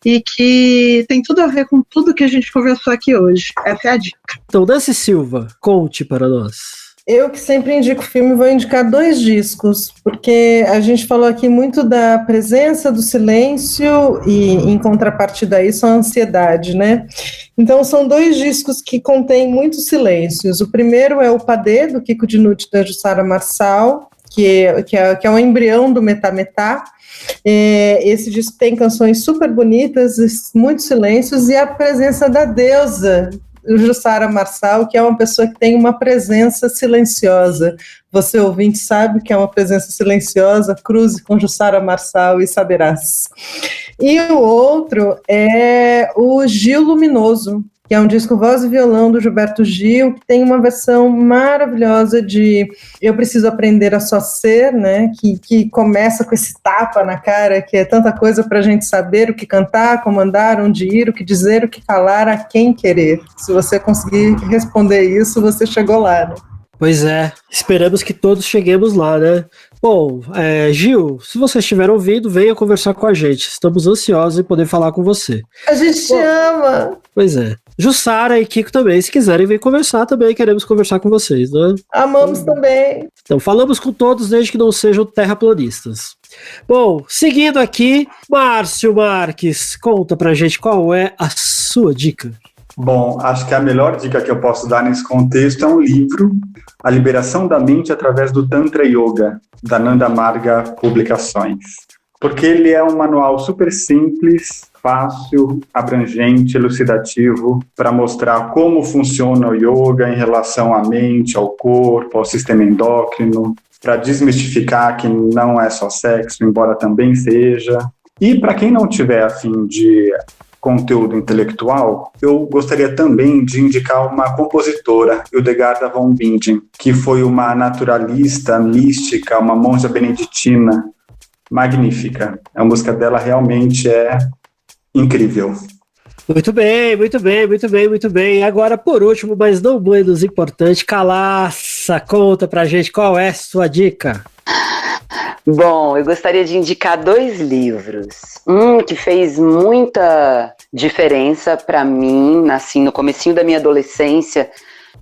e que tem tudo a ver com tudo que a gente conversou aqui hoje. Essa é a dica. Então, Nancy Silva, conte para nós. Eu que sempre indico filme, vou indicar 2 discos, porque a gente falou aqui muito da presença do silêncio e, em contrapartida a isso, a ansiedade, né? Então, são 2 discos que contêm muitos silêncios. O primeiro é o Padê, do Kiko Dinucci, da Jussara Marçal, que é um embrião do Metá Metá. Esse disco tem canções super bonitas, muitos silêncios, e a presença da deusa, Jussara Marçal, que é uma pessoa que tem uma presença silenciosa. Você, ouvinte, sabe que é uma presença silenciosa, cruze com Jussara Marçal e saberás. E o outro é o Gil Luminoso, que é um disco voz e violão do Gilberto Gil, que tem uma versão maravilhosa de Eu Preciso Aprender a Só Ser, né, que começa com esse tapa na cara, que é tanta coisa para a gente saber o que cantar, como andar, onde ir, o que dizer, o que falar, a quem querer. Se você conseguir responder isso, você chegou lá, né? Pois é, esperamos que todos cheguemos lá, né? Bom, Gil, se você estiver ouvindo, venha conversar com a gente. Estamos ansiosos em poder falar com você. A gente te ama! Pois é. Jussara e Kiko também, se quiserem vir conversar, também queremos conversar com vocês, né? Amamos também. Então, falamos com todos desde que não sejam terraplanistas. Bom, seguindo aqui, Márcio Marques, conta pra gente qual é a sua dica. Bom, acho que a melhor dica que eu posso dar nesse contexto é um livro, A Liberação da Mente através do Tantra Yoga, da Nanda Marga Publicações. Porque ele é um manual super simples, fácil, abrangente, elucidativo, para mostrar como funciona o yoga em relação à mente, ao corpo, ao sistema endócrino, para desmistificar que não é só sexo, embora também seja. E para quem não tiver a fim de conteúdo intelectual, eu gostaria também de indicar uma compositora, Hildegard von Bingen, que foi uma naturalista, mística, uma monja beneditina magnífica. A música dela realmente é incrível. Muito bem, muito bem, muito bem, muito bem. Agora, por último, mas não menos importante, Calaça, conta pra gente qual é a sua dica. Bom, eu gostaria de indicar 2 livros. Um que fez muita diferença para mim, assim, no comecinho da minha adolescência,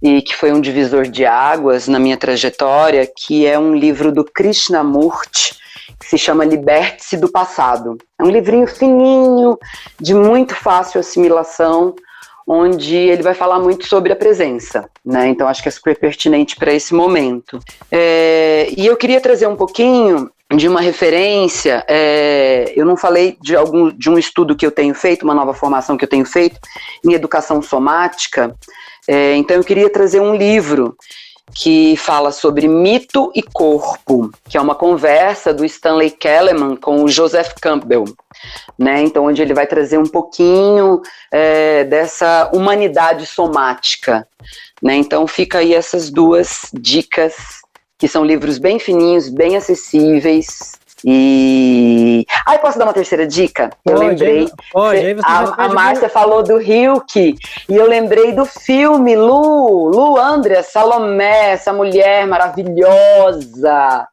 e que foi um divisor de águas na minha trajetória, que é um livro do Krishnamurti, que se chama Liberte-se do Passado. É um livrinho fininho, de muito fácil assimilação, onde ele vai falar muito sobre a presença, né? Então acho que é super pertinente para esse momento. E eu queria trazer um pouquinho de uma referência, eu não falei de um estudo que eu tenho feito, uma nova formação que eu tenho feito em educação somática, então eu queria trazer um livro que fala sobre mito e corpo, que é uma conversa do Stanley Keleman com o Joseph Campbell, né? Então, onde ele vai trazer um pouquinho dessa humanidade somática, né? Então, fica aí essas 2 dicas que são livros bem fininhos, bem acessíveis. E... posso dar uma terceira dica? Eu lembrei. A Márcia falou do Hilke e eu lembrei do filme Lu Andreas, Salomé, essa mulher maravilhosa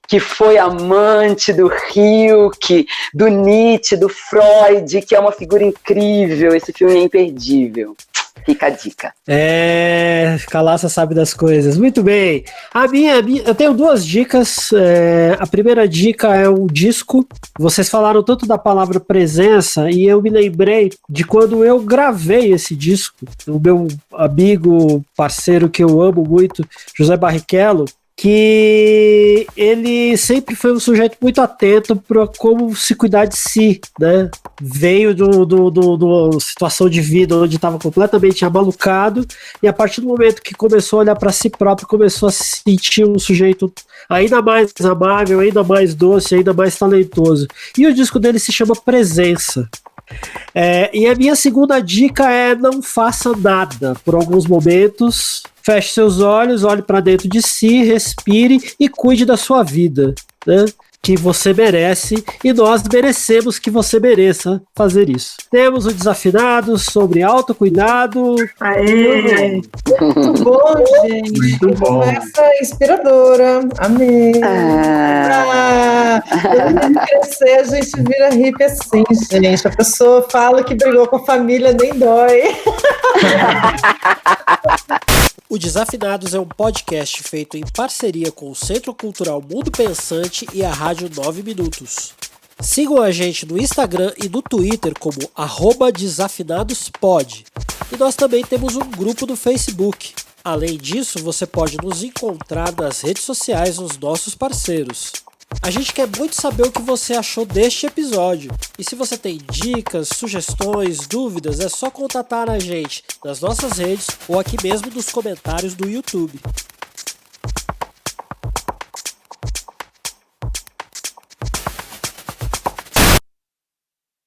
que foi amante do Hilke, do Nietzsche, do Freud, que é uma figura incrível. Esse filme é imperdível. Fica a dica. Calaça sabe das coisas. Muito bem. Eu tenho duas dicas. A primeira dica é um disco. Vocês falaram tanto da palavra presença e eu me lembrei de quando eu gravei esse disco. O meu amigo, parceiro que eu amo muito, José Barrichello, que ele sempre foi um sujeito muito atento para como se cuidar de si, né? Veio de uma situação de vida onde estava completamente amalucado e a partir do momento que começou a olhar para si próprio, começou a se sentir um sujeito ainda mais amável, ainda mais doce, ainda mais talentoso. E o disco dele se chama Presença. E a minha segunda dica é: não faça nada por alguns momentos. Feche seus olhos, olhe para dentro de si, respire e cuide da sua vida, né? Que você merece e nós merecemos que você mereça fazer isso. Temos o Desafinados sobre autocuidado. Aê! Muito bom, gente. Muito bom. Conversa inspiradora. Amei. Crescer, a gente vira hippie assim, gente. A pessoa fala que brigou com a família, nem dói. O Desafinados é um podcast feito em parceria com o Centro Cultural Mundo Pensante e a Rádio 9 Minutos. Sigam a gente no Instagram e no Twitter como @desafinadospod. E nós também temos um grupo no Facebook. Além disso, você pode nos encontrar nas redes sociais dos nossos parceiros. A gente quer muito saber o que você achou deste episódio. E se você tem dicas, sugestões, dúvidas, é só contatar a gente nas nossas redes ou aqui mesmo nos comentários do YouTube.